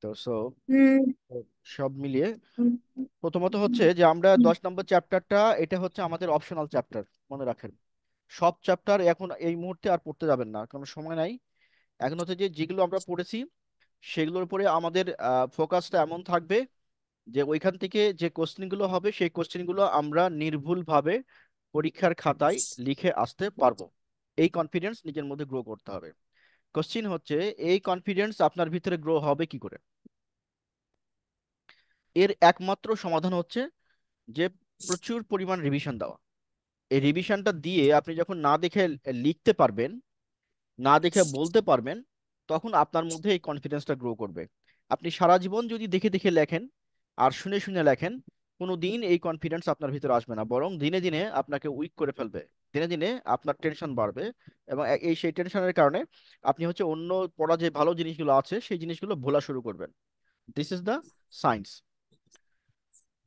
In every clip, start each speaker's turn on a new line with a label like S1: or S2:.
S1: তো সো
S2: হুম।
S1: সব মিলিয়ে
S2: হুম।
S1: প্রথমত হচ্ছে যে আমরা 10 নম্বর চ্যাপ্টারটা, এটা হচ্ছে আমাদের অপশনাল চ্যাপ্টার, মনে রাখেন। সব চ্যাপ্টার এখন এই মুহূর্তে আর পড়তে যাবেন না, কারণ সময় নাই। এখন হচ্ছে যে যেগুলো আমরা পড়েছি সেগুলোর উপরে আমাদের ফোকাসটা এমন থাকবে যে ওইখান থেকে যে কোশ্চেনগুলো হবে সেই কোশ্চেনগুলো আমরা নির্ভুলভাবে পরীক্ষার খাতায় লিখে আসতে পারবো। এই কনফিডেন্স নিজের মধ্যে গ্রো করতে হবে। কোশ্চিন হচ্ছে, এই কনফিডেন্স আপনার ভিতরে গ্রো হবে কি করে? এর একমাত্র সমাধান হচ্ছে যে প্রচুর পরিমাণ রিভিশন দেওয়া। এই রিভিশনটা দিয়ে আপনি যখন না দেখে লিখতে পারবেন, না দেখে বলতে পারবেন, তখন আপনার মধ্যে এই কনফিডেন্সটা গ্রো করবে। আপনি সারা জীবন যদি দেখে দেখে লেখেন আর শুনে শুনে লেখেন, কোনো দিন এই কনফিডেন্স আপনার ভিতরে আসবে না, বরং দিনে দিনে আপনাকে উইক করে ফেলবে। দিনে দিনে আপনার টেনশন বাড়বে, এবং এই সেই টেনশনের কারণে আপনি হচ্ছে অন্য পড়া যে ভালো জিনিসগুলো আছে সেই জিনিসগুলো ভোলা শুরু করবেন। This is the science.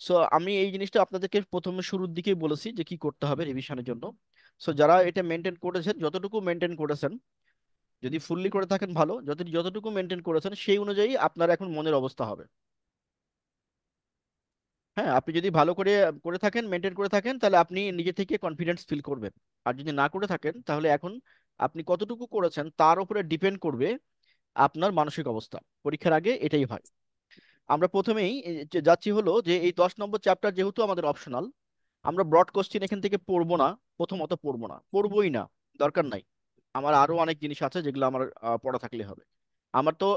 S1: So আমি এই জিনিসটা আপনাদেরকে প্রথমে শুরুর দিকেই বলেছি যে কি করতে হবে রিভিশনের জন্য। সো যারা এটা মেনটেন করেছেন, যতটুকু মেনটেন করেছেন, যদি ফুললি করে থাকেন ভালো, যতটুকু মেনটেন করেছেন সেই অনুযায়ী আপনার এখন মনের অবস্থা হবে। হ্যাঁ, আপনি যদি ভালো করে করে থাকেন, মেনটেন করে থাকেন, তাহলে আপনি নিজে থেকে কনফিডেন্স ফিল করবেন। আর যদি না করে থাকেন, তাহলে এখন আপনি কতটুকু করেছেন তার উপরে ডিপেন্ড করবে আপনার মানসিক অবস্থা। পরীক্ষার আগে এটাই হয়। আমরা প্রথমেই যে যাচ্ছি হলো যে এই 10 নম্বর চ্যাপ্টার যেহেতু আমাদের অপশনাল, আমরা ব্রড কোশ্চেন এখান থেকে পড়বো না। প্রথমত পড়বো না, পড়বোই না, দরকার নাই। আমার আরো অনেক জিনিস আছে যেগুলো আমার পড়া থাকলে হবে। আমার তো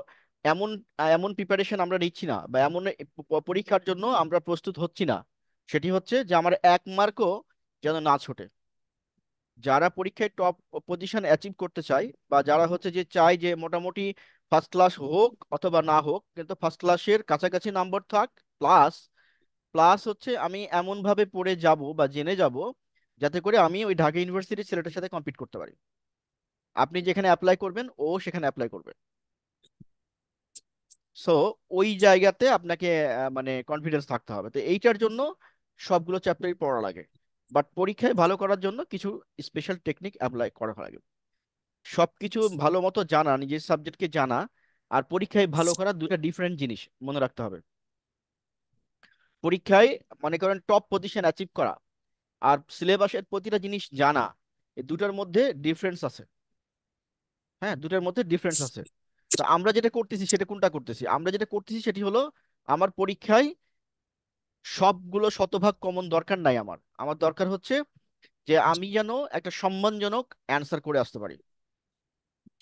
S1: এমন এমন প্রিপারেশন আমরা নিচ্ছি না, বা এমন পরীক্ষার জন্য আমরা প্রস্তুত হচ্ছি না, সেটি হচ্ছে যে আমার 1 মার্কও যেন না ছোটে। যারা পরীক্ষায় টপ পজিশন অ্যাচিভ করতে চায়, বা যারা হচ্ছে যে চায় যে মোটামুটি ফার্স্ট ক্লাস হোক অথবা না হোক, কিন্তু ফার্স্ট ক্লাসের কাছাকাছি নাম্বার থাক, প্লাস প্লাস হচ্ছে আমি এমন ভাবে পড়ে যাব বা জেনে যাব যাতে করে আমি ওই ঢাকা ইউনিভার্সিটির ছেলেটার সাথে কম্পিট করতে পারি। আপনি যেখানে অ্যাপ্লাই করবেন ও সেখানে অ্যাপ্লাই করবে। সো ওই জায়গাতে আপনাকে মানে কনফিডেন্স থাকতে হবে। তো এইটার জন্য সবগুলো চ্যাপ্টারই পড়া লাগে, বাট পরীক্ষায় ভালো করার জন্য কিছু স্পেশাল টেকনিক অ্যাপ্লাই করা লাগে। সবকিছু ভালো মতো জানা, নিজের সাবজেক্টকে জানা আর পরীক্ষায় ভালো করা দুটা ডিফারেন্ট জিনিস, মনে রাখতে হবে। পরীক্ষায় মনে করেন টপ পজিশন অ্যাচিভ করা আর সিলেবাসের প্রতিটা জিনিস জানা, এই দুটার মধ্যে ডিফারেন্স আছে। হ্যাঁ, দুটার মধ্যে ডিফারেন্স আছে। তো আমরা যেটা করতেছি সেটা কোনটা করতেছি? আমরা যেটা করতেছি সেটি হলো, আমার পরীক্ষায় সবগুলো শতভাগ কমন দরকার নাই। আমার আমার দরকার হচ্ছে যে আমি যেন একটা সম্মানজনক অ্যান্সার করে আসতে পারি।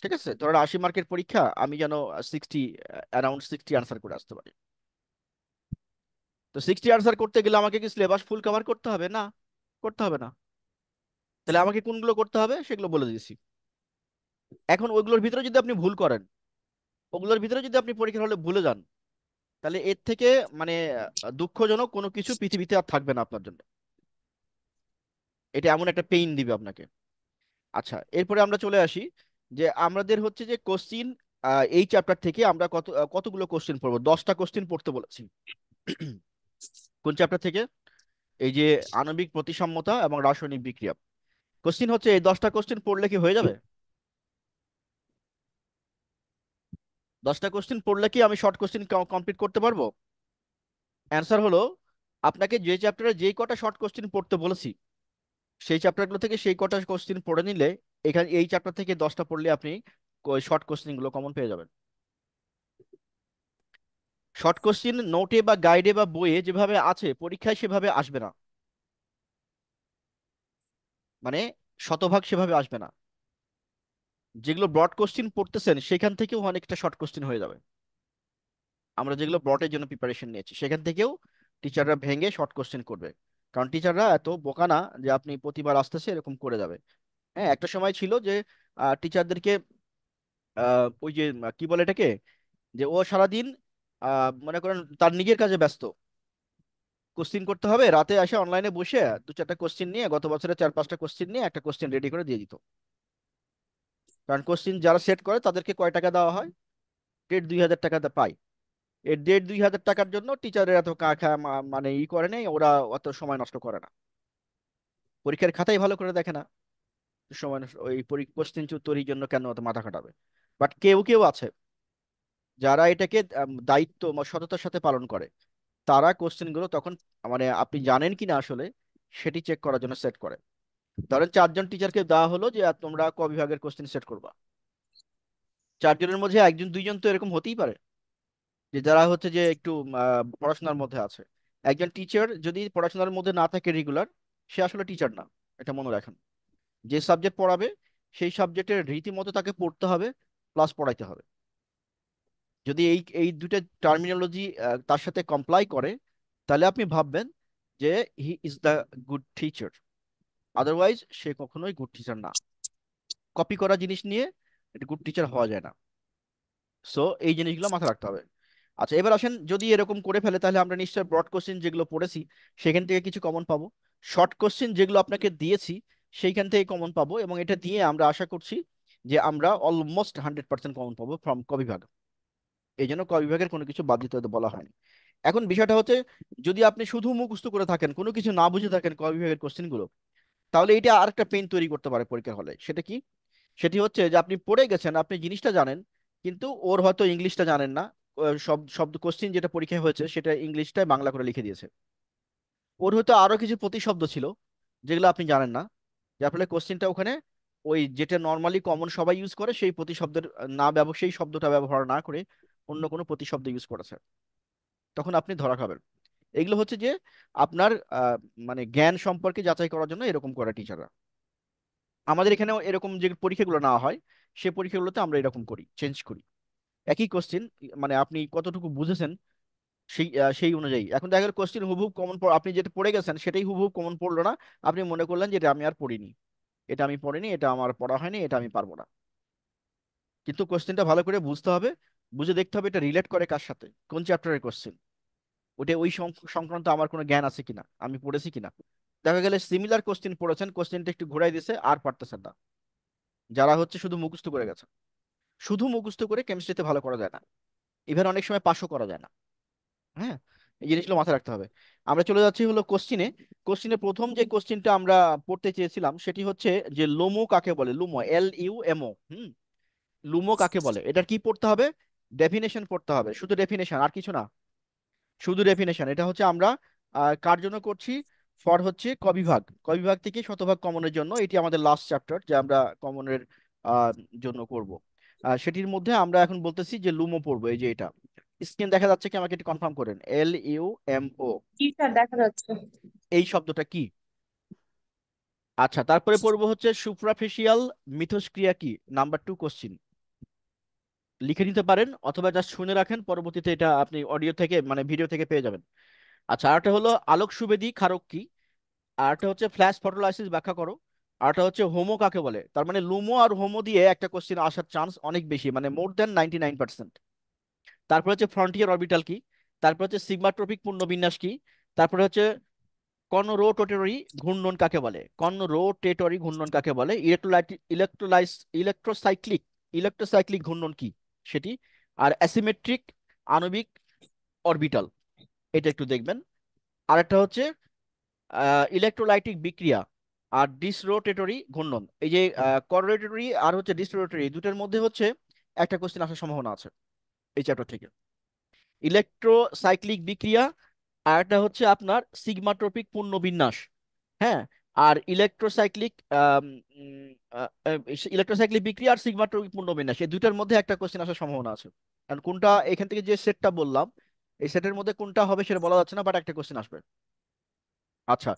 S1: ঠিক আছে, ধরো 80 মার্কের পরীক্ষা, আমি যেন 60, অ্যারাউন্ড 60 আনসার করে আসতে পারি। তো 60 আনসার করতে গেলে আমাকে কি সিলেবাস ফুল কভার করতে হবে? না, করতে হবে না। তাহলে আমাকে কোনগুলো করতে হবে সেগুলো বলে দিয়েছি। এখন ওইগুলোর ভিতরে যদি আপনি ভুল করেন, ওগুলোর ভিতরে যদি আপনি পরীক্ষার হলে ভুলে যান, তাহলে এর থেকে মানে দুঃখজনক কোনো কিছু পৃথিবীতে আর থাকবে না আপনার জন্য। এটা এমন একটা পেইন দিবে আপনাকে। আচ্ছা, এরপরে আমরা চলে আসি যে আমাদের হচ্ছে যে কোশ্চিন, এই চ্যাপ্টার থেকে আমরা কতগুলো কোশ্চিন পড়বো? 10টা কোশ্চিন পড়তে বলেছি। কোন চ্যাপ্টার থেকে? এই যে আণবিক প্রতিসাম্যতা এবং রাসায়নিক বিক্রিয়া। কোশ্চিন হচ্ছে, এই 10টা কোশ্চিন পড়লে কি হয়ে যাবে? 10টা কোশ্চিন পড়লে কি আমি শর্ট কোশ্চিন কমপ্লিট করতে পারবো? অ্যান্সার হলো, আপনাকে যে চ্যাপ্টারে যেই কটা শর্ট কোশ্চিন পড়তে বলেছি সেই চ্যাপ্টারগুলো থেকে সেই কটা কোশ্চিন পড়ে নিলে, এখানে এই চ্যাপ্টার থেকে 10টা পড়লে আপনি ওই শর্ট কোশ্চিন গুলো কমন পেয়ে যাবেন। শর্ট কোশ্চিন নোটে বা গাইডে বা বইয়ে যেভাবে আছে পরীক্ষায় সেভাবে আসবে না, মানে শতভাগ সেভাবে আসবে না। যেগুলো ব্রড কোশ্চিন পড়তেছেন সেখান থেকেও অনেকটা শর্ট কোশ্চিন হয়ে যাবে। আমরা যেগুলো ব্রডের জন্য প্রিপারেশন নিয়েছি সেখান থেকেও টিচাররা ভেঙে শর্ট কোশ্চেন করবে। কারণ টিচাররা এত বোকা না যে আপনি প্রতিবার আসতেছে এরকম করে যাবে। হ্যাঁ, একটা সময় ছিল যে টিচারদেরকে ওই যে কি বলে এটাকে, যে ও সারাদিন মনে করেন তার নিজের কাজে ব্যস্ত, কোশ্চিন করতে হবে, রাতে আসে অনলাইনে বসে 2-4টা কোশ্চিন নিয়ে, গত বছরে 4-5টা কোশ্চিন নিয়ে একটা কোশ্চিন রেডি করে দিয়ে দিত। কারণ কোশ্চিন যারা সেট করে তাদেরকে কয় টাকা দেওয়া হয়? 1,500-2,000 টাকা পায়। এর 1,500-2,000 টাকার জন্য টিচারের এত কাকা মানে করে নেই, ওরা অত সময় নষ্ট করে না। পরীক্ষার খাতাই ভালো করে দেখে না, সময় ওই কোশ্চেন তৈরির জন্য কেন অত মাথা খাটাবে? বাট কেউ কেউ আছে যারা এটাকে দায়িত্ব বা সততার সাথে পালন করে, তারা কোশ্চেনগুলো তখন মানে আপনি জানেন কিনা আসলে সেটি চেক করার জন্য সেট করে। ধরেন 4জন টিচারকে দেওয়া হলো যে তোমরা ক বিভাগের কোশ্চেন সেট করবা। 4জনের মধ্যে 1 2 জন তো এরকম হতেই পারে যে যারা হচ্ছে যে একটু পড়াশোনার মধ্যে আছে। একজন টিচার যদি পড়াশোনার মধ্যে না থাকে রেগুলার, সে আসলে টিচার না। এটা মনে রাখেন। যে সাবজেক্ট পড়াবে সেই সাবজেক্টের রীতিমতো তাকে পড়তে হবে, প্লাস পড়াইতে হবে। যদি এই এই দুটো টার্মিনোলজি তার সাথে কমপ্লাই করে, তাহলে আপনি ভাববেন যে he is the good teacher. Otherwise সে কখনোই গুড টিচার না। কপি করা জিনিস নিয়ে গুড টিচার হওয়া যায় না। সো এই জিনিসগুলো মাথায় রাখতে হবে। আচ্ছা, এবার আসেন, যদি এরকম করে ফেলে তাহলে আমরা নিশ্চয় ব্রড কোশ্চেন যেগুলো পড়েছি সেখান থেকে কিছু কমন পাবো। শর্ট কোশ্চেন যেগুলো আপনাকে দিয়েছি সেইখান থেকে কমন পাবো, এবং এটা দিয়ে আমরা আশা করছি যে আমরা অলমোস্ট 100% কমন পাবো ফ্রম ক বিভাগ। এই জন্য ক বিভাগের কোনো কিছু বাদ দিতে বলা হয়নি। এখন বিষয়টা হচ্ছে, যদি আপনি শুধু মুখস্থ করে থাকেন, কোনো কিছু না বুঝে থাকেন ক বিভাগের কোশ্চেনগুলো, তাহলে এটা আরেকটা পেইন তৈরি করতে পারে পরীক্ষার হলে। সেটা কি? সেটি হচ্ছে যে আপনি পড়ে গেছেন, আপনি জিনিসটা জানেন, কিন্তু ওর হয়তো ইংলিশটা জানেন না। সব শব্দ কোশ্চিন যেটা পরীক্ষায় হয়েছে সেটা ইংলিশটাই বাংলা করে লিখে দিয়েছে। ওর হয়তো আরো কিছু প্রতিশব্দ ছিল যেগুলো আপনি জানেন না, যার ফলে কোশ্চিনটা ওখানে ওই যেটা নর্মালি কমন সবাই ইউজ করে সেই প্রতিশব্দের না ব্যবহার, সেই শব্দটা ব্যবহার না করে অন্য কোনো প্রতিশব্দ ইউজ করেছে। তখন আপনি ধরা খাবেন। এগুলো হচ্ছে যে আপনার মানে জ্ঞান সম্পর্কে যাচাই করার জন্য এরকম করে টিচাররা। আমাদের এখানেও এরকম যে পরীক্ষাগুলো নেওয়া হয়, সেই পরীক্ষাগুলোতে আমরা এরকম করি, চেঞ্জ করি। একই কোশ্চিন, মানে আপনি কতটুকু বুঝেছেন সেই অনুযায়ী। এখন দেখা গেল কোশ্চিন হুবহুব কমন, আপনি যেটা পড়ে গেছেন সেটাই হুবহুব কমন পড়লো না, আপনি মনে করলেন যে এটা আমি আর পড়িনি, এটা আমি পড়িনি, এটা আমার পড়া হয়নি, এটা আমি পারবো না। কিন্তু কোশ্চেনটা ভালো করে বুঝতে হবে, বুঝে দেখতে হবে এটা রিলেট করে কার সাথে, কোন চ্যাপ্টারের কোশ্চেন, ওটা ওই সংক্রান্ত আমার কোনো জ্ঞান আছে কিনা, আমি পড়েছি কিনা। দেখা গেলে সিমিলার কোশ্চেন পড়েছেন, কোশ্চেনটা একটু ঘুরাই দিছে আর পারতেছেন না, যারা হচ্ছে শুধু মুখস্থ করে গেছে। শুধু মুখস্থ করে কেমিস্ট্রিতে ভালো করা যায় না, ইভেন অনেক সময় পাশও করা যায় না। হ্যাঁ, এই জিনিসগুলো মাথায় রাখতে হবে। আমরা চলে যাচ্ছি হলো কোশ্চিনে। কোশ্চিনে প্রথম যে কোশ্চিনটা আমরা পড়তে চেয়েছিলাম সেটি হচ্ছে যে লোমো কাকে বলে। লুমো, LUMO। লুমো কাকে বলে, এটার কি পড়তে হবে? ডেফিনেশন পড়তে হবে, শুধু ডেফিনেশন, আর কিছু না। শুধু ডেফিনেশন। এটা হচ্ছে আমরা কার জন্য করছি? ফর হচ্ছে ক বিভাগ। ক বিভাগ থেকে শতভাগ কমনের জন্য, এটি আমাদের লাস্ট চ্যাপ্টার যে আমরা কমনের আহ, জন্য করব। সেটির মধ্যে আমরা এখন বলতেছি যে লুমো পড়বো। এই যে এটা স্ক্রিন দেখা যাচ্ছে কি, আমাকে একটু কনফার্ম করেন। LUMO,
S2: জি স্যার, দেখা যাচ্ছে।
S1: এই শব্দটা কি? আচ্ছা, তারপরে পড়বো হচ্ছে সুপ্রাফিশিয়াল মিথস্ক্রিয়া কি। Number 2 question. লিখে নিতে পারেন অথবা জাস্ট শুনে রাখেন, পরবর্তীতে এটা আপনি অডিও থেকে মানে ভিডিও থেকে পেয়ে যাবেন। আচ্ছা, আরেকটা হলো আলোক সুবেদী ক্ষারক কি। আরেকটা হচ্ছে ফ্ল্যাশ ফটোলাইসিস ব্যাখ্যা করো। আরেকটা হচ্ছে হোমো কাকে বলে। তার মানে লুমো আর হোমো দিয়ে একটা কোশ্চেন আসার চান্স অনেক বেশি, মানে মোর দ্যান 99%। তারপর হচ্ছে ফ্রন্টিয়ার অরবিটাল কি। তারপর হচ্ছে সিগমাট্রপিক পূর্ণবিন্যাস কি। তারপরে হচ্ছে কনরোটেটরি ঘূর্ণন কাকে বলে। কনরোটেটরি ঘূর্ণন কাকে বলে। ইলেকট্রোসাইক্লিক ইলেকট্রোসাইক্লিক ঘূর্ণন কি সেটি। আর অ্যাসিমেট্রিক আণবিক অরবিটাল, এটা একটু দেখবেন। আরেকটা হচ্ছে ইলেকট্রোলাইটিক বিক্রিয়া আর ডিসরোটেটরি ঘূর্ণন। এই যে করোলেটরি আর হচ্ছে ডিসরোটেটরি, দুটোর মধ্যে হচ্ছে একটা কোশ্চেন আসার সম্ভাবনা আছে এই চ্যাপ্টার থেকে। ইলেকট্রোসাইক্লিক বিক্রিয়া, আর একটা হচ্ছে আপনার সিগমাট্রপিক পুনর্বিন্যাস। হ্যাঁ, আর ইলেকট্রোসাইক্লিক বিক্রিয়া আর সিগমাট্রপিক পুনর্বিন্যাস, এই দুইটার মধ্যে একটা কোশ্চেন আসার সম্ভাবনা আছে। কারণ কোনটা এখান থেকে যে সেটটা বললাম, এই সেটের মধ্যে কোনটা হবে সেটা বলা যাচ্ছে না, বাট একটা কোশ্চেন আসবে। আচ্ছা,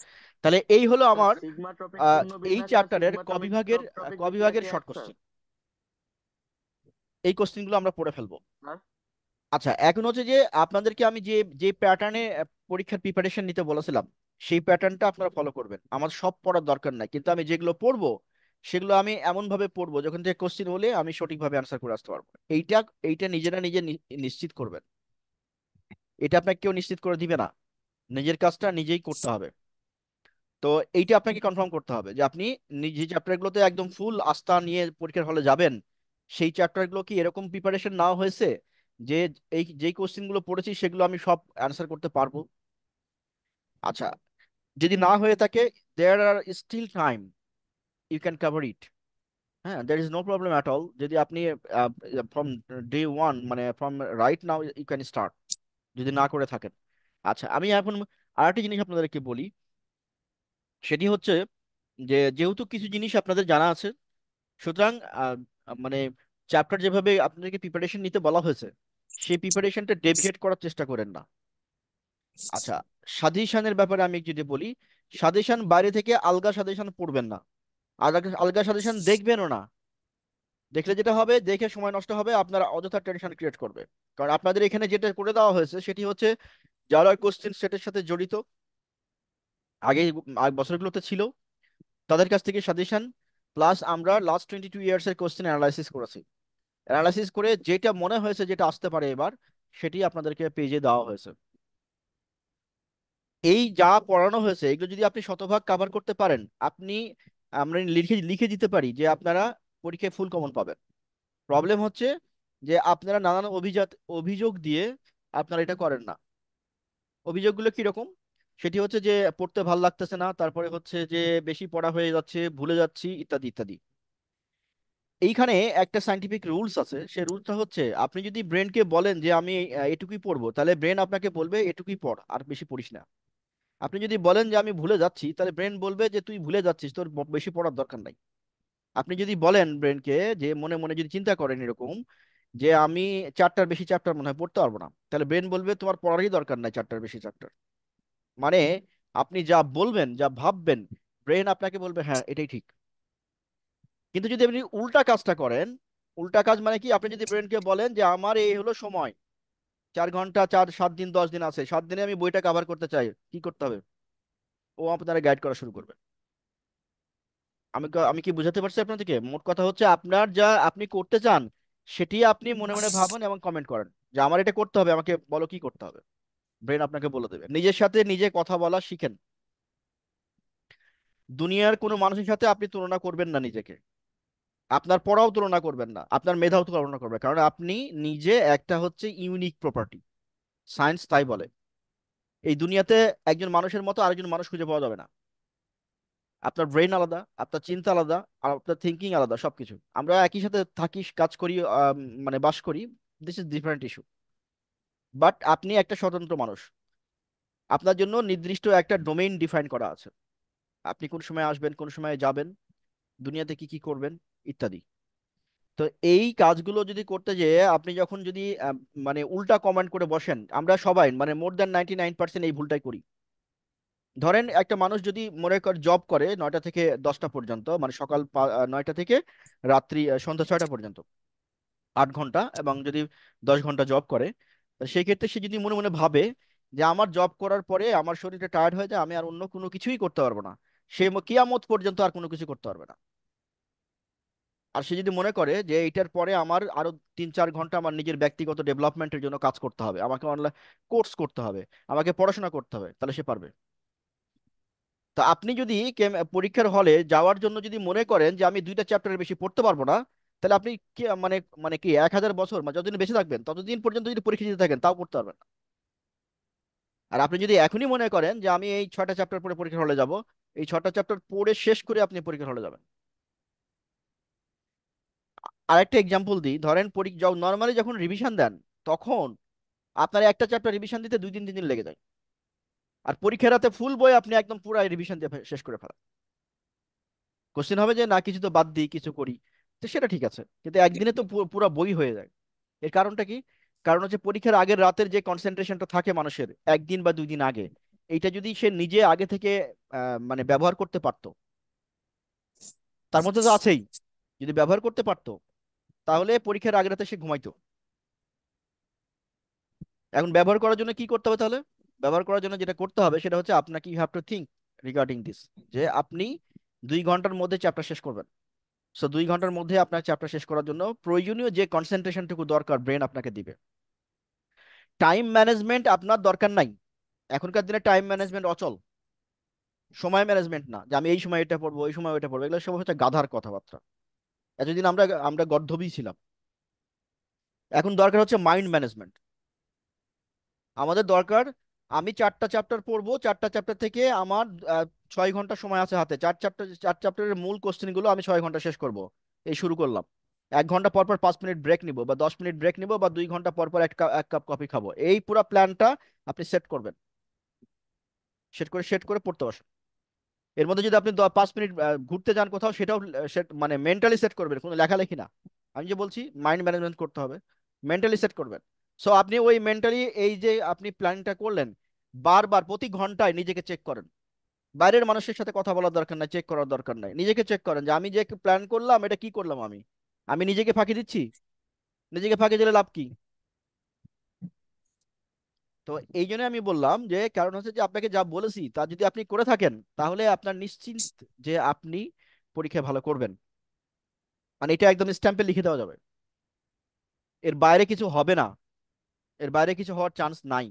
S1: তাহলে এই হলো
S3: স্যার
S1: আমার
S3: সিগমা ট্রপিক
S1: এই
S3: পূর্ণবিন্যাস আর
S1: চ্যাপ্টারের
S3: সিগমা
S1: ক বিভাগের
S3: ট্রপিক
S1: ক
S3: বিক্রিয়া
S1: বিভাগের
S3: কি
S1: শর্ট
S3: এক স্যার?
S1: কোশ্চেন। এই কোশ্চেনগুলো আমরা পড়ে ফেলবো।
S3: স্যার
S1: আচ্ছা, এখন হচ্ছে যে আপনাদেরকে আমি যে যে প্যাটার্নে পরীক্ষার প্রিপারেশন নিতে বলেছিলাম, সেই প্যাটার্নটা আপনারা ফলো করবেন। আমার সব পড়ার দরকার নাই, কিন্তু আমি যেগুলো পড়বো সেগুলো আমি এমন ভাবে পড়বো যখন থেকে কোশ্চেন হলে আমি সঠিকভাবে আনসার করে আসতে পারবো। এইটা এইটা নিজেরা নিজে নিশ্চিত করবেন। এটা আপনাকে কেউ নিশ্চিত করে দিবে না, নিজের কাজটা নিজেই করতে হবে। তো এইটা আপনাকে কনফার্ম করতে হবে যে আপনি যে চ্যাপ্টারগুলোতে একদম ফুল আস্থা নিয়ে পরীক্ষার হলে যাবেন, সেই চ্যাপ্টারগুলো কি এরকম প্রিপারেশন নেওয়া হয়েছে যে এই যেই কোশ্চেনগুলো পড়েছি সেগুলো আমি সব অ্যান্সার করতে পারবো। আচ্ছা, যদি না হয়ে থাকে, there are still time, you can cover it. হ্যাঁ, there is no problem at all. যদি আপনি ফ্রম ডে ওয়ান, মানে from right now you can start, যদি না করে থাকেন। আচ্ছা, আমি এখন আরেকটা জিনিস আপনাদেরকে বলি। সেটি হচ্ছে যে যেহেতু কিছু জিনিস আপনাদের জানা আছে, সুতরাং মানে চ্যাপ্টার যেভাবে আপনাদেরকে প্রিপারেশন নিতে বলা হয়েছে, সেই প্রিপারেশনটা ডেভিয়েট করার চেষ্টা করেন না। আচ্ছা, সাজেশনের ব্যাপারে আমি যদি বলি, সাজেশন বাইরে থেকে আলগা সাজেশন পড়বেন না, আলগা আলগা সাজেশন দেখবেনও না। দেখলে যেটা হবে, দেখে সময় নষ্ট হবে, আপনার অযথা টেনশন ক্রিয়েট করবে। কারণ আপনাদের এখানে যেটা করে দেওয়া হয়েছে সেটি হচ্ছে যারা কোশ্চেন সেটের সাথে জড়িত, আগে বছরগুলোতে ছিল, তাদের কাছ থেকে সাজেশন, প্লাস আমরা লাস্ট 22 ইয়ার্স এর কোশ্চেন অ্যানালাইসিস করেছি। অ্যানালাইসিস করে যেটা মনে হয়েছে যেটা আসতে পারে এবার, সেটি আপনাদেরকে পেজে দেওয়া হয়েছে। এই যা পড়ানো হয়েছে এগুলো যদি আপনি শতভাগ কাভার করতে পারেন, আপনি, আমরা লিখে লিখে দিতে পারি যে আপনারা পরীক্ষায় ফুল কমন পাবেন। প্রবলেম হচ্ছে যে আপনারা নানান অভিযোগ দিয়ে আপনারা এটা করেন না। অভিযোগগুলো কিরকম? সেটি হচ্ছে যে পড়তে ভাল লাগতেছে না, তারপরে হচ্ছে যে বেশি পড়া হয়ে যাচ্ছে, ভুলে যাচ্ছি, ইত্যাদি ইত্যাদি। এইখানে একটা সাইন্টিফিক রুলস আছে। সেই রুলসটা হচ্ছে, আপনি যদি ব্রেনকে বলেন যে আমি এটুকুই পড়বো, তাহলে ব্রেন আপনাকে বলবে এটুকুই পড়, আর বেশি পড়িস না। আপনি যদি বলেন যে আমি ভুলে যাচ্ছি, তাহলে ব্রেন বলবে যে তুই ভুলে যাচ্ছিস, তোর বেশি পড়ার দরকার নাই। আপনি যদি বলেন ব্রেনকে, যে মনে মনে যদি চিন্তা করেন এরকম, যে আমি চারটার বেশি চ্যাপ্টার মনে হয় পড়তে পারবো না, তাহলে ব্রেন বলবে তোমার পড়ারই দরকার নাই চারটার বেশি চ্যাপ্টার। মানে আপনি যা বলবেন, যা ভাববেন, ব্রেন আপনাকে বলবে হ্যাঁ এটাই ঠিক। কিন্তু যদি আপনি উল্টা কাজটা করেন, উল্টা কাজ মানে কি, আপনি যদি ব্রেনকে বলেন যে আমার এই হলো সময়, 4 ঘন্টা, 7 দিন, 10 দিন আছে, 7 দিনে আমি বইটা কভার করতে চাই, কি করতে হবে? ও আপনারা গাইড করা শুরু করবে। আমি কি বুঝাতে পারছি আপনাদেরকে? মোট কথা হচ্ছে, আপনার যা আপনি করতে চান সেটি আপনি মনে মনে ভাবেন এবং কমেন্ট করেন যে আমার এটা করতে হবে, আমাকে বলো কি করতে হবে। ব্রেন আপনাকে বলে দেবে। নিজের সাথে নিজে কথা বলা শিখেন। দুনিয়ার কোনো মানুষের সাথে আপনি তুলনা করবেন না নিজেকে। আপনার পড়াও তুলনা করবেন না, আপনার মেধাও তুলনা করবেন, কারণ আপনি নিজে একটা হচ্ছে ইউনিক প্রপার্টি। সায়েন্স তাই বলে। এই দুনিয়াতে একজন মানুষের মতো আরেকজন মানুষ খুঁজে পাওয়া যাবে না। আপনার ব্রেন আলাদা, আপনার চিন্তা আলাদা, আর আপনার থিঙ্কিং আলাদা, সবকিছু। আমরা একই সাথে থাকি, কাজ করি, মানে বাস করি, this is different issue. But আপনি একটা স্বতন্ত্র মানুষ। আপনার জন্য নির্দিষ্ট একটা ডোমেইন ডিফাইন করা আছে। আপনি কোন সময় আসবেন, কোন সময় যাবেন, দুনিয়াতে কি কি করবেন, ইত্যাদি। তো এই কাজগুলো যদি করতে যেয়ে আপনি যখন যদি মানে উল্টা কমেন্ট করে বসেন, আমরা সবাই মানে মোর দ্যান 99% এই ভুলটাই করি। ধরেন একটা মানুষ যদি মনে কর জব করে 9টা থেকে 10টা পর্যন্ত, মানে সকাল 9টা থেকে রাত্রি সন্ধ্যা 6টা পর্যন্ত, 8 ঘন্টা, এবং যদি 10 ঘন্টা জব করে, তো সেই ক্ষেত্রে সে যদি মনে মনে ভাবে যে আমার জব করার পরে আমার শরীরটা টায়ার্ড হয়ে যায়, আমি আর অন্য কোনো কিছুই করতে পারবো না, সে কিয়ামত পর্যন্ত আর কোনো কিছু করতে পারবে না। আর সে যদি মনে করে যে এইটার পরে আমার আরো 3-4 ঘন্টা আমার নিজের ব্যক্তিগত ডেভেলপমেন্টের জন্য কাজ করতে হবে, আমাকে অনলাইন কোর্স করতে হবে, আমাকে পড়াশোনা করতে হবে, তাহলে সে পারবে। তা আপনি যদি পরীক্ষার হলে যাওয়ার জন্য যদি মনে করেন যে আমি 2টা চ্যাপ্টারের বেশি পড়তে পারবো না, তাহলে আপনি কি মানে কি 1000 বছর, মানে যতদিন বেঁচে থাকবেন ততদিন পর্যন্ত যদি পরীক্ষা দিতে থাকেন, তাও পড়তে পারবেন না। আর আপনি যদি এখনই মনে করেন যে আমি এই 6টা চ্যাপ্টার পরে পরীক্ষার হলে যাব, এই 6টা চ্যাপ্টার পড়ে শেষ করে আপনি পরীক্ষার হলে যাবেন। আরেকটা এক্সাম্পল দিই, ধরেন নর্মালি যখন রিভিশন দেন, তখন আপনার একটা চ্যাপ্টার রিভিশন দিতে 2 দিন 3 দিন লেগে যায়। আর পরীক্ষার রাতে ফুল বই আপনি একদম পুরো রিভিশন দিয়ে শেষ করে ফেলেন। কোশ্চেন হবে যে না কিছু তো বাদ দিই, কিছু করি, তো সেটা ঠিক আছে, কিন্তু একদিনে তো পুরো বই হয়ে যায়। এর কারণটা কি? কারণ হচ্ছে পরীক্ষার আগের রাতের যে কনসেন্ট্রেশনটা থাকে মানুষের 1 দিন বা 2 দিন আগে, এইটা যদি সে নিজে আগে থেকে মানে ব্যবহার করতে পারতো, তার মধ্যে তো আছেই, যদি ব্যবহার করতে পারতো, তাহলে পরীক্ষার আগের রাতে সে ঘুমাইতো। এখন ব্যবহার করার জন্য কি করতে হবে তাহলে? ব্যবহার করার জন্য যেটা করতে হবে সেটা হচ্ছে আপনাকে you have to think regarding this, যে আপনি 2 ঘন্টার মধ্যে চ্যাপ্টার শেষ করবেন। সো 2 ঘন্টার মধ্যে আপনার চ্যাপ্টার শেষ করার জন্য প্রয়োজনীয় যে কনসেন্ট্রেশনটুকু দরকার ব্রেন আপনাকে দিবে। টাইম ম্যানেজমেন্ট আপনার দরকার নাই। এখনকার দিনে টাইম ম্যানেজমেন্ট অচল। সময় ম্যানেজমেন্ট না, যে আমি এই সময় এটা পড়বো, এই সময় ওইটা পড়বো, এগুলো সব হচ্ছে গাধার কথাবার্তা। এতদিন আমরা আমরা গর্দভই ছিলাম। এখন দরকার হচ্ছে মাইন্ড ম্যানেজমেন্ট। আমাদের দরকার, আমি 4টা চ্যাপ্টার পড়বো, 4টা চ্যাপ্টার থেকে আমার 6 ঘন্টা সময় আছে হাতে, 4 চ্যাপ্টারের মূল কোশ্চেন গুলো আমি 6 ঘন্টা শেষ করব। এই শুরু করলাম, 1 ঘন্টা পর পর 5 মিনিট ব্রেক নিব, বা 10 মিনিট ব্রেক নিব, বা 2 ঘন্টা পর পর এক কাপ কফি খাবো। এই পুরো প্ল্যানটা আপনি সেট করবেন, সেট করে পড়তে বসেন। এর মধ্যে যদি আপনি 5 মিনিট ঘুরতে যান কোথাও, সেটাও সেট, মানে মেন্টালি সেট করবেন, কোনো লেখালেখি না। আমি যে বলছি মাইন্ড ম্যানেজমেন্ট করতে হবে, মেন্টালি সেট করবেন। সো আপনি ওই মেন্টালি, এই যে আপনি প্ল্যানটা করলেন, বারবার প্রতি ঘন্টায় নিজেকে চেক করেন। বাইরের মানুষের সাথে কথা বলার দরকার নাই, চেক করার দরকার নাই, নিজেকে চেক করেন যে আমি যে প্ল্যান করলাম এটা কি করলাম আমি। আমি নিজেকে ফাঁকি দিচ্ছি? নিজেকে ফাঁকি দিলে লাভ কি? তো এই জন্য আমি বললাম যে, কারণ হচ্ছে যে আপনাকে যা বলেছি তা যদি আপনি করে থাকেন, তাহলে আপনার নিশ্চিন্ত যে আপনি পরীক্ষায় ভালো করবেন। মানে এটা একদম স্ট্যাম্পে লিখে দেওয়া যাবে, এর বাইরে কিছু হবে না, এর বাইরে কিছু হওয়ার চান্স নাই।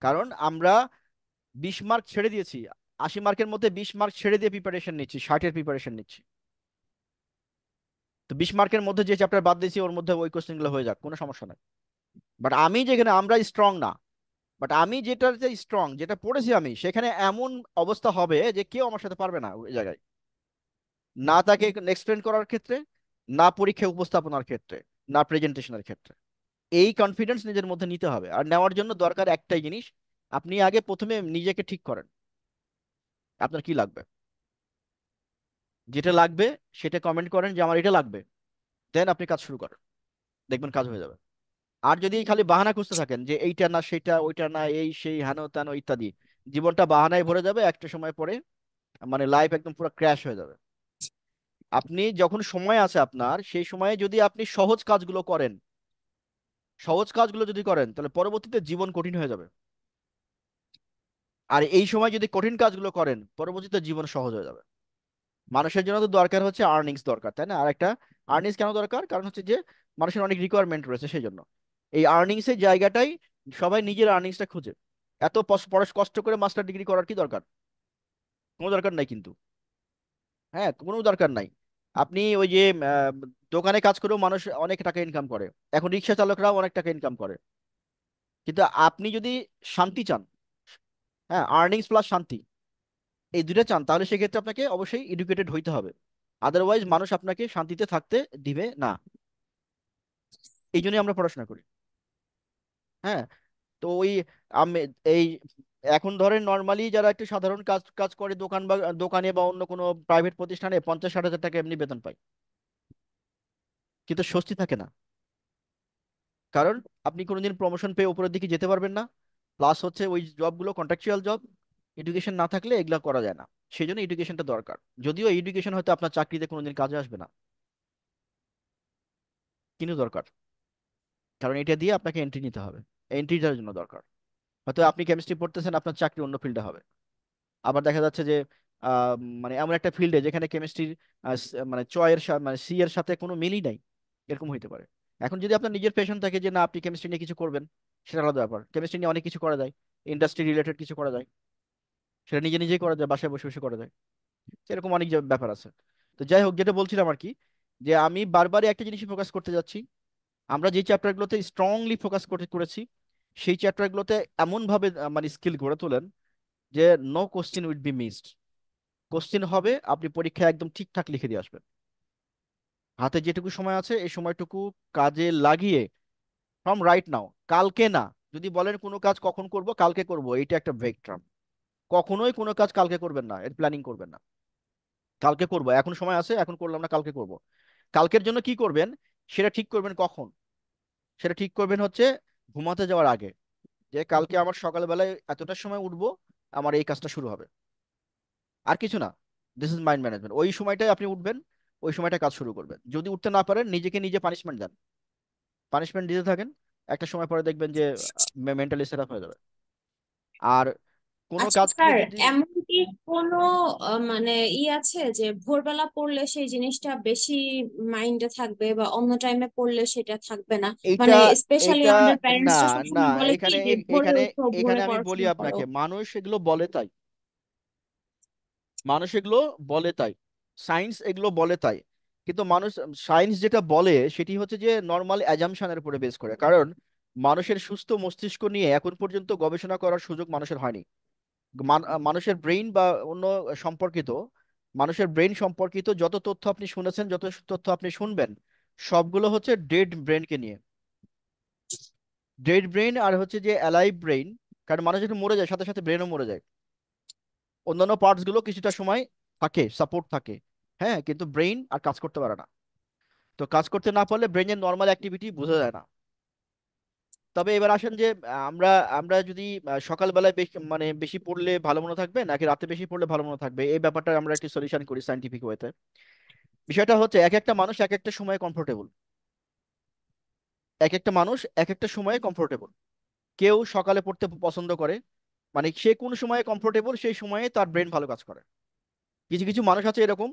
S1: কারণ আমরা 20 মার্ক ছেড়ে দিয়েছি, 80 মার্কের মধ্যে 20 মার্ক ছেড়ে দিয়ে প্রিপারেশন নিচ্ছি, 60-এর প্রিপারেশন নিচ্ছি। তো 20 মার্কের মধ্যে যে চ্যাপ্টার বাদ দিয়েছি ওর মধ্যে ওই কোশ্চেনগুলো হয়ে যাক, কোনো সমস্যা নাই। বাট আমি যেখানে, আমরা স্ট্রং না, বাট আমি যেটা যে স্ট্রং, যেটা পড়েছি আমি, সেখানে এমন অবস্থা হবে যে কেউ আমার সাথে পারবে না ওই জায়গায়, না তাকে এক্সপ্লেন করার ক্ষেত্রে, না পরীক্ষা উপস্থাপনার ক্ষেত্রে, না প্রেজেন্টেশনের ক্ষেত্রে। এই কনফিডেন্স নিজের মধ্যে নিতে হবে, আর নেওয়ার জন্য দরকার একটাই জিনিস, আপনি আগে প্রথমে নিজেকে ঠিক করেন আপনার কি লাগবে। যেটা লাগবে সেটা কমেন্ট করেন যে আমার এটা লাগবে, দেন আপনি কাজ শুরু করেন, দেখবেন কাজ হয়ে যাবে। আর যদি খালি বাহানা খুঁজতে থাকেন যে এইটা না সেটা, ওইটা না এই সেই হেন তেন ইত্যাদি, জীবনটা বাহানায় ভরে যাবে একটা সময় পরে, মানে লাইফ একদম পুরো ক্র্যাশ হয়ে যাবে। আপনি যখন সময় আছে আপনার, সেই সময়ে যদি আপনি সহজ কাজগুলো করেন, সহজ কাজগুলো যদি করেন, তাহলে পরবর্তীতে জীবন কঠিন হয়ে যাবে। আর এই সময় যদি কঠিন কাজগুলো করেন, পরবর্তীতে জীবন সহজ হয়ে যাবে। মানুষের জন্য তো দরকার হচ্ছে আর্নিংস দরকার, তাই না? আর একটা আর্নিংস কেন দরকার? কারণ হচ্ছে যে মানুষের অনেক রিকোয়ারমেন্ট রয়েছে, সেই জন্য এই আর্নিংস এর জায়গাটাই সবাই নিজের আর্নিংসটা খুঁজে। এত কষ্ট করে মাস্টার ডিগ্রি করার কি দরকার? কোনো দরকার নাই কিন্তু। হ্যাঁ, কোনো দরকার নাই। আপনি ওই যে আহ, দোকানে কাজ করেও মানুষ অনেক টাকা ইনকাম করে, এখন রিক্সা চালকরাও অনেক টাকা ইনকাম করে। কিন্তু আপনি যদি শান্তি চান, হ্যাঁ, আর্নিংস প্লাস শান্তি, এই দুটো চান, তাহলে সেক্ষেত্রে আপনাকে অবশ্যই এডুকেটেড হইতে হবে। আদারওয়াইজ মানুষ আপনাকে শান্তিতে থাকতে দিবে না। এই জন্যই আমরা পড়াশোনা করি। হ্যাঁ। তো ওই আমি এই এখন ধরেন নর্মালি যারা একটু সাধারণ কাজ কাজ করে, দোকান বা দোকানে বা অন্য কোনো প্রাইভেট প্রতিষ্ঠানে 50-60 হাজার টাকা এমনি বেতন পায়, কিন্তু স্বস্তি থাকে না। কারণ আপনি কোনোদিন প্রমোশন পেয়ে উপরের দিকে যেতে পারবেন না, প্লাস হচ্ছে ওই জবগুলো কন্ট্রাকচুয়াল জব, এডুকেশন না থাকলে এগুলা করা যায় না। সেই জন্য এডুকেশনটা দরকার, যদিও এডুকেশন হয়তো আপনার চাকরিতে কোনোদিন কাজে আসবে না, কিন্তু দরকার। কারণ এটা দিয়ে আপনাকে এন্ট্রি নিতে হবে, এন্ট্রিটার জন্য দরকার। হয়তো আপনি কেমিস্ট্রি পড়তেছেন, আপনার চাকরি অন্য ফিল্ডে হবে। আবার দেখা যাচ্ছে যে আহ, মানে এমন একটা ফিল্ডে যেখানে কেমিস্ট্রির মানে মানে সি এর সাথে কোনো মিলই নাই, এরকম হইতে পারে। এখন যদি আপনার নিজের পেশন থাকে যে না আপনি কেমিস্ট্রি নিয়ে কিছু করবেন, সেটা আলাদা ব্যাপার। কেমিস্ট্রি নিয়ে অনেক কিছু করা যায়, ইন্ডাস্ট্রি রিলেটেড কিছু করা যায়, সেটা নিজে নিজেই করা যায়, বাসায় বসে বসে করা যায়। এরকম অনেক ব্যাপার আছে। তো যাই হোক, যেটা বলছিলাম আর কি, যে আমি বারবারই একটা জিনিসই ফোকাস করতে যাচ্ছি, আমরা যে চ্যাপ্টারগুলোতে স্ট্রংলি ফোকাস করেছি, সেই চ্যাপ্টারগুলোতে এমন ভাবে মানে স্কিল গড়ে তোলেন যে no question will be missed. Question হবে, আপনি পরীক্ষায় একদম ঠিকঠাক লিখে দিয়ে আসবেন। হাতে যেটুকু সময় আছে এই সময়টুকু কাজে লাগিয়ে, ফ্রম রাইট নাও, কালকে না। যদি বলেন কোনো কাজ কখন করব, কালকে করব, এইটা একটা ভেগ টার্ম। কখনোই কোনো কাজ কালকে করবেন না, এর প্ল্যানিং করবেন না। কালকে করব, এখন সময় আছে, এখন করলাম না, কালকে করব। কালকের জন্য কি করবেন সেটা ঠিক করবেন কখন? সেটা ঠিক করবেন হচ্ছে ঘুমাতে যাওয়ার আগে, যে কালকে আমার সকালবেলায় এতটার সময় উঠবো, আমার এই কাজটা শুরু হবে। আর কিছু না। This is mind management. ওই সময়টাই আপনি উঠবেন, ওই সময়টা কাজ শুরু করবেন। যদি উঠতে না পারেন, নিজেকে নিজে পানিশমেন্ট দেন, পানিশমেন্ট দিতে থাকেন। একটা সময় পরে দেখবেন যে মেন্টালি সেট আপ হয়ে যাবে। আর কোনো
S2: আচ্ছা
S1: কাজকে
S2: স্যার,
S1: যদি,
S2: এমন কি কোনো মানে আছে যে ভোরবেলা পড়লে সেই জিনিসটা বেশি মাইন্ডে থাকবে বা অন্য টাইমে পড়লে সেটা থাকবে না?
S1: এইটা
S2: মানে স্পেশালি
S1: এইটা
S2: আমাদের
S1: না,
S2: প্যারেন্টসরা
S1: না,
S2: সবসময় বলে কি
S1: এখানে
S2: যে ভোরে
S1: এখানে
S2: উঠো, ভোরে
S1: এখানে আমি বলি
S2: পড়াশোনা করো।
S1: আপনাকে, মানুষ এগুলো বলে তাই, মানুষ এগুলো বলে তাই, সায়েন্স এগুলো বলে তাই। কিন্তু মানুষ, সায়েন্স যেটা বলে সেটি হচ্ছে যে নর্মাল অ্যাজাম্পশনের উপরে বেস করে। কারণ মানুষের সুস্থ মস্তিষ্ক নিয়ে এখন পর্যন্ত গবেষণা করার সুযোগ মানুষের হয়নি। মানুষের ব্রেইন বা অন্য সম্পর্কিত মানুষের ব্রেন সম্পর্কিত যত তথ্য আপনি শুনেছেন, যত তথ্য আপনি শুনবেন, সবগুলো হচ্ছে ডেড ব্রেনকে নিয়ে। ডেড ব্রেন আর হচ্ছে যে অ্যালাইভ ব্রেন। কারণ মানুষ যখন মরে যায় সাথে সাথে ব্রেনও মরে যায়। অন্যান্য পার্টস গুলো কিছুটা সময় থাকে, সাপোর্ট থাকে। হ্যাঁ, কিন্তু ব্রেইন আর কাজ করতে পারে না। তো কাজ করতে না পারলে ব্রেনের নর্মাল অ্যাক্টিভিটি বোঝা যায় না। তবে এবার আসেন যে আমরা আমরা যদি সকালবেলায় বেশি মানে বেশি পড়লে ভালো মনে থাকবে নাকি রাতে বেশি পড়লে ভালো মনে থাকবে, এই ব্যাপারটা আমরা একটি সলিউশন করি সাইন্টিফিক ওয়েতে। বিষয়টা হচ্ছে এক একটা মানুষ এক একটা সময়ে কমফোর্টেবল। এক একটা মানুষ এক একটা সময়ে কমফোর্টেবল। কেউ সকালে পড়তে পছন্দ করে, মানে সে কোন সময়ে কমফোর্টেবল সেই সময়ে তার ব্রেন ভালো কাজ করে। কিছু কিছু মানুষ আছে এরকম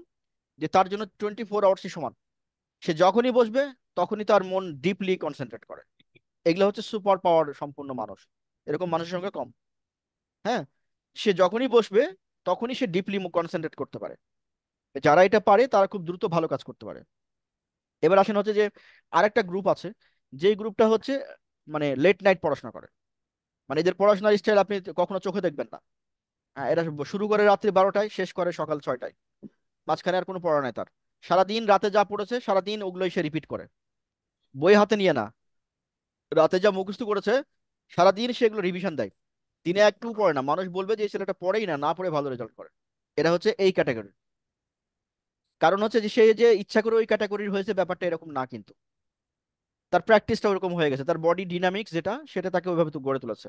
S1: যে তার জন্য 24 আওয়ার্সই সমান। সে যখনই বসবে তখনই তার মন ডিপলি কনসেন্ট্রেট করে। এগুলো হচ্ছে সুপার পাওয়ার সম্পূর্ণ মানুষ। এরকম মানুষের সংখ্যা কম। হ্যাঁ, সে যখনই বসবে তখনই সে ডিপলি কনসেন্ট্রেট করতে পারে। যারা এটা পারে তারা খুব দ্রুত ভালো কাজ করতে পারে। এবার আসেন হচ্ছে যে আরেকটা গ্রুপ আছে, যেই গ্রুপটা হচ্ছে মানে লেট নাইট পড়াশোনা করে। মানে এদের পড়াশোনার স্টাইল আপনি কখনো চোখে দেখবেন না। হ্যাঁ, এরা শুরু করে রাত্রি 12টায়, শেষ করে সকাল 6টায়। মাঝখানে আর কোনো পড়া নাই তার। সারাদিন রাতে যা পড়েছে সারাদিন ওগুলোই সে রিপিট করে, বই হাতে নিয়ে না। রাতে যা মুখস্থ করেছে সারাদিন সেগুলো রিভিশন দেয়। দিনে একটু পড়ে না, মানুষ বলবে যে এই ছেলেটা পড়েই না, না পড়ে ভালো রেজাল্ট করে। এটা হচ্ছে এই ক্যাটাগরি। কারণ হচ্ছে যে সে যে ইচ্ছা করে ওই ক্যাটাগরির হয়েছে ব্যাপারটা এরকম না কিন্তু। তার প্র্যাকটিসটা ওরকম হয়ে গেছে, তার বডি ডিনামিক্স যেটা সেটা তাকে ওইভাবে তো গড়ে তুলেছে।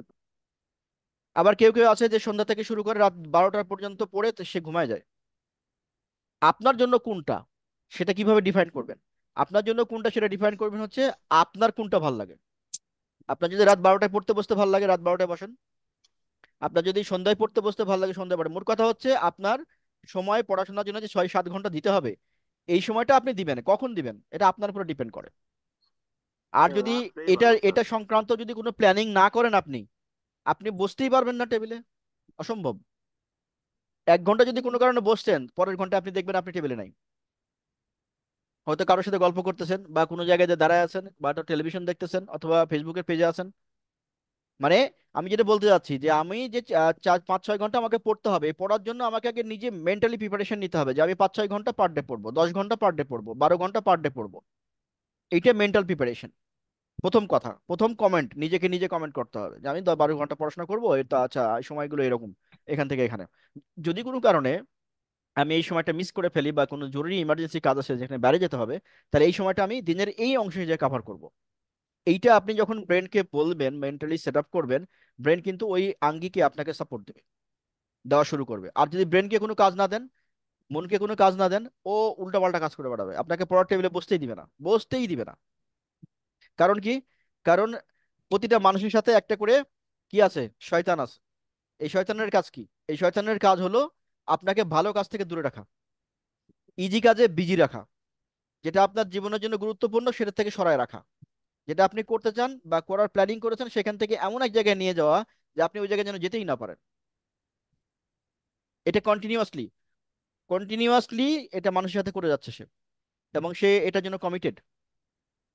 S1: আবার কেউ কেউ আছে যে সন্ধ্যা থেকে শুরু করে রাত 12টা পর্যন্ত পড়ে তো সে ঘুমায় যায়। আপনার জন্য কোনটা সেটা কিভাবে ডিফাইন করবেন? আপনার জন্য কোনটা সেটা ডিফাইন করবেন হচ্ছে আপনার কোনটা ভাল লাগে। আপনার যদি রাত 12টায় পড়তে বসতে ভালো লাগে রাত 12টায় বসেন। আপনার যদি সন্ধ্যায় পড়তে বসতে ভালো লাগে সন্ধ্যায় পড়েন। মোট কথা হচ্ছে আপনার সময় পড়াশোনার জন্য যে 6-7 ঘন্টা দিতে হবে, এই সময়টা আপনি দিবেন কখন দিবেন এটা আপনার উপরে ডিপেন্ড করে। আর
S3: ও,
S1: যদি
S3: আসলেই
S1: এটা
S3: ভালো
S1: এটা
S3: স্যার।
S1: সংক্রান্ত যদি কোনো প্ল্যানিং না করেন আপনি, আপনি বসতেই পারবেন না টেবিলে। অসম্ভব। 1 ঘন্টা যদি কোনো কারণে বসছেন, পরের ঘন্টা আপনি দেখবেন আপনি টেবিলে নাই। হয়তো কারোর সাথে গল্প করতেছেন বা কোনো জায়গায় যে দাঁড়ায় আছেন বা টেলিভিশন দেখতেছেন অথবা ফেসবুকের পেজে আছেন। মানে আমি যেটা বলতে চাচ্ছি যে আমি যে 4-5-6 ঘন্টা আমাকে পড়তে হবে, এই পড়ার জন্য আমাকে আগে নিজে মেন্টালি প্রিপারেশন নিতে হবে যে আমি 5-6 ঘন্টা পার ডে পড়বো, 10 ঘন্টা পার ডে পড়বো, 12 ঘন্টা পার ডে পড়বো। এইটা মেন্টাল প্রিপারেশন। প্রথম কথা, প্রথম কমেন্ট, নিজেকে নিজে কমেন্ট করতে হবে যে আমি 12 ঘন্টা পড়াশোনা করবো, এটা আচ্ছা এই সময়গুলো এরকম, এখান থেকে এখানে। যদি কোনো কারণে আমি এই সময়টা মিস করে ফেলি বা কোনো জরুরি ইমার্জেন্সি কাজ আছে যেখানে বাইরে যেতে হবে, তাহলে এই সময়টা আমি দিনের এই অংশে যে কভার করব। এইটা আপনি যখন ব্রেনকে বলবেন, মেন্টালি সেট আপ করবেন, ব্রেন কিন্তু ওই আঙ্গিকে আপনাকে সাপোর্ট দেবে, দেওয়া শুরু করবে। আর যদি ব্রেনকে কোনো কাজ না দেন, মনকে কোনো কাজ না দেন, ও উল্টাপাল্টা কাজ করে বেড়াবে, আপনাকে পড়ার টেবিলে বসতেই দিবে না, বসতেই দিবে না। কারণ কি? কারণ প্রতিটা মানুষের সাথে একটা করে কি আছে, শয়তান আছে। এই শয়তানের কাজ কি? এই শয়তানের কাজ হলো আপনাকে ভালো কাজ থেকে দূরে রাখা, ইজি কাজে বিজি রাখা, যেটা আপনার জীবনের জন্য গুরুত্বপূর্ণ সেটা থেকে সরায় রাখা। যেটা আপনি করতে চান বা করার প্ল্যানিং করেছেন সেখান থেকে এমন এক জায়গায় নিয়ে যাওয়া যে আপনি ওই জায়গায় যেন যেতেই না পারেন। এটা কন্টিনিউয়াসলি, কন্টিনিউয়াসলি এটা মানুষের সাথে করে যাচ্ছে সে, এবং সে এটার জন্য কমিটেড।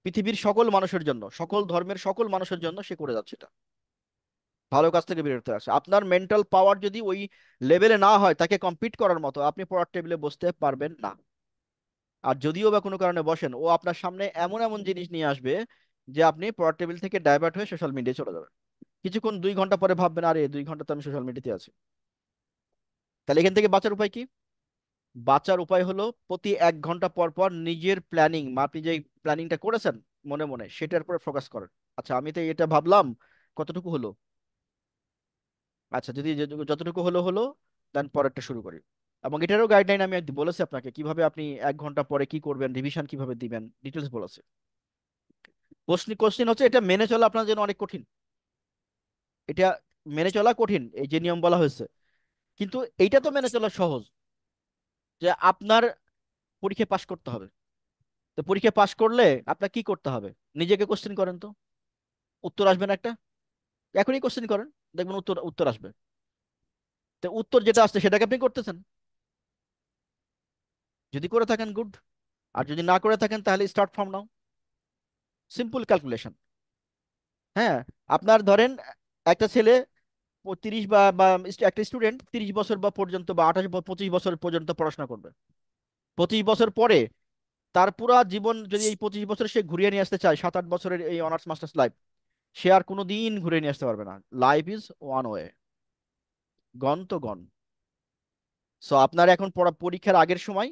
S1: পৃথিবীর সকল মানুষের জন্য, সকল ধর্মের সকল মানুষের জন্য সে করে যাচ্ছে এটা। ভালো কাজ থেকে বেরোতে আসে। আপনার মেন্টাল পাওয়ার যদি ওই লেভেলে না হয় তাকে কম্পিট করার মতো, আপনি পড়ার টেবিলে বসতে পারবেন না। আর যদিও বা কোনো কারণে বসেন, ও আপনার সামনে এমন এমন জিনিস নিয়ে আসবে যে আপনি পড়ার টেবিল থেকে ডাইভার্ট হয়ে সোশ্যাল মিডিয়ায় চলে যাবেন। কিছুক্ষণ 2 ঘন্টা পরে ভাববেন আরে 2 ঘন্টা তো আমি সোশ্যাল মিডিয়াতে আছি। তাহলে এখান থেকে বাঁচার উপায় কি? বাঁচার উপায় হলো প্রতি 1 ঘন্টা পর পর নিজের প্ল্যানিং, আপনি যে প্ল্যানিংটা করেছেন মনে মনে সেটার উপরে ফোকাস করেন। আচ্ছা আমি তো এটা ভাবলাম, কতটুকু হলো? আচ্ছা যদি যতটুকু হলো হলো, দেন পরেরটা শুরু করি। এবং এটারও গাইডলাইন আমি বলেছি আপনাকে কিভাবে আপনি 1 ঘন্টা পরে কি করবেন, রিভিশন কিভাবে দিবেন, ডিটেলস বলেছে। কোশ্চিন কোশ্চিন হচ্ছে এটা মেনে চলা আপনার জন্য অনেক কঠিন। এটা মেনে চলা কঠিন এই যে নিয়ম বলা হয়েছে, কিন্তু এইটা তো মেনে চলা সহজ, যে আপনার পরীক্ষায় পাশ করতে হবে। তো পরীক্ষায় পাশ করলে আপনার কি করতে হবে? নিজেকে কোশ্চেন করেন তো, উত্তর আসবে না একটা? এখনই কোশ্চেন করেন, দেখবেন উত্তর উত্তর আসবে। তো উত্তর যেটা আসছে সেটাকে আপনি করতেছেন। যদি করে থাকেন গুড, আর যদি না করে থাকেন তাহলে start from now. Simple calculation. হ্যাঁ, আপনার ধরেন একটা ছেলে 30 বা বা একটা স্টুডেন্ট 30 বছর বা পর্যন্ত বা 25 বছর পর্যন্ত পড়াশোনা করবে। 25 বছর পরে তার পুরা জীবন যদি এই 25 বছর সে ঘুরিয়ে নিয়ে আসতে চায়, 7-8 বছরের এই অনার্স মাস্টার্স লাইফ, সে আর কোনোদিন ঘুরিয়ে নিয়ে আসতে পারবে না। লাইফ ইজ ওয়ান ওয়ে, গন তো গন। সো আপনার এখন পরীক্ষার আগের সময়,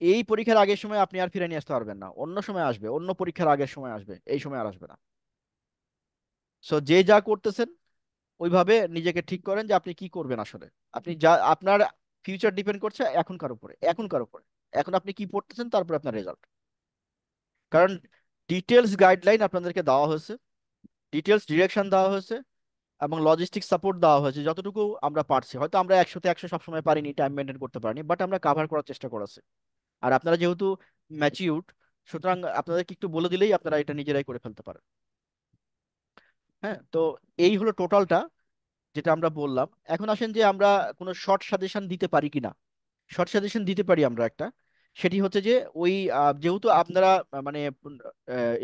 S1: এই পরীক্ষার আগের সময় আপনি আর ফিরে নিয়ে আসতে পারবেন না। অন্য সময় আসবে, অন্য পরীক্ষার আগের সময় আসবে, এই সময় আর আসবে না। সো যে যা করতেছেন ওইভাবে নিজেকে ঠিক করেন যে আপনি কি করবেন আসলে। আপনি যা, আপনার ফিউচার ডিপেন্ড করছে এখনকার উপরে, এখনকার উপরে। এখন আপনি কি পড়তেছেন, তারপরে আপনার রেজাল্ট। কারণ ডিটেলস গাইডলাইন আপনাদেরকে দেওয়া হয়েছে, ডিটেলস ডিরেকশন দেওয়া হয়েছে, এবং লজিস্টিক সাপোর্ট দেওয়া হয়েছে যতটুকু আমরা পারছি। হয়তো আমরা 100-তে 100 সবসময় পারিনি, টাইম মেনটেন করতে পারিনি, বাট আমরা কাভার করার চেষ্টা করেছি। আর আপনারা যেহেতু ম্যাচিউরড, সুতরাং আপনাদেরকে একটু বলে দিলেই আপনারা এটা নিজেরাই করে ফেলতে পারেন। হ্যাঁ, তো এই হলো টোটালটা যেটা আমরা বললাম। এখন আসেন যে আমরা কোনো শর্ট সাজেশন দিতে পারি কিনা। শর্ট সাজেশন দিতে পারি আমরা একটা। সেটি হচ্ছে যে ওই যেহেতু আপনারা মানে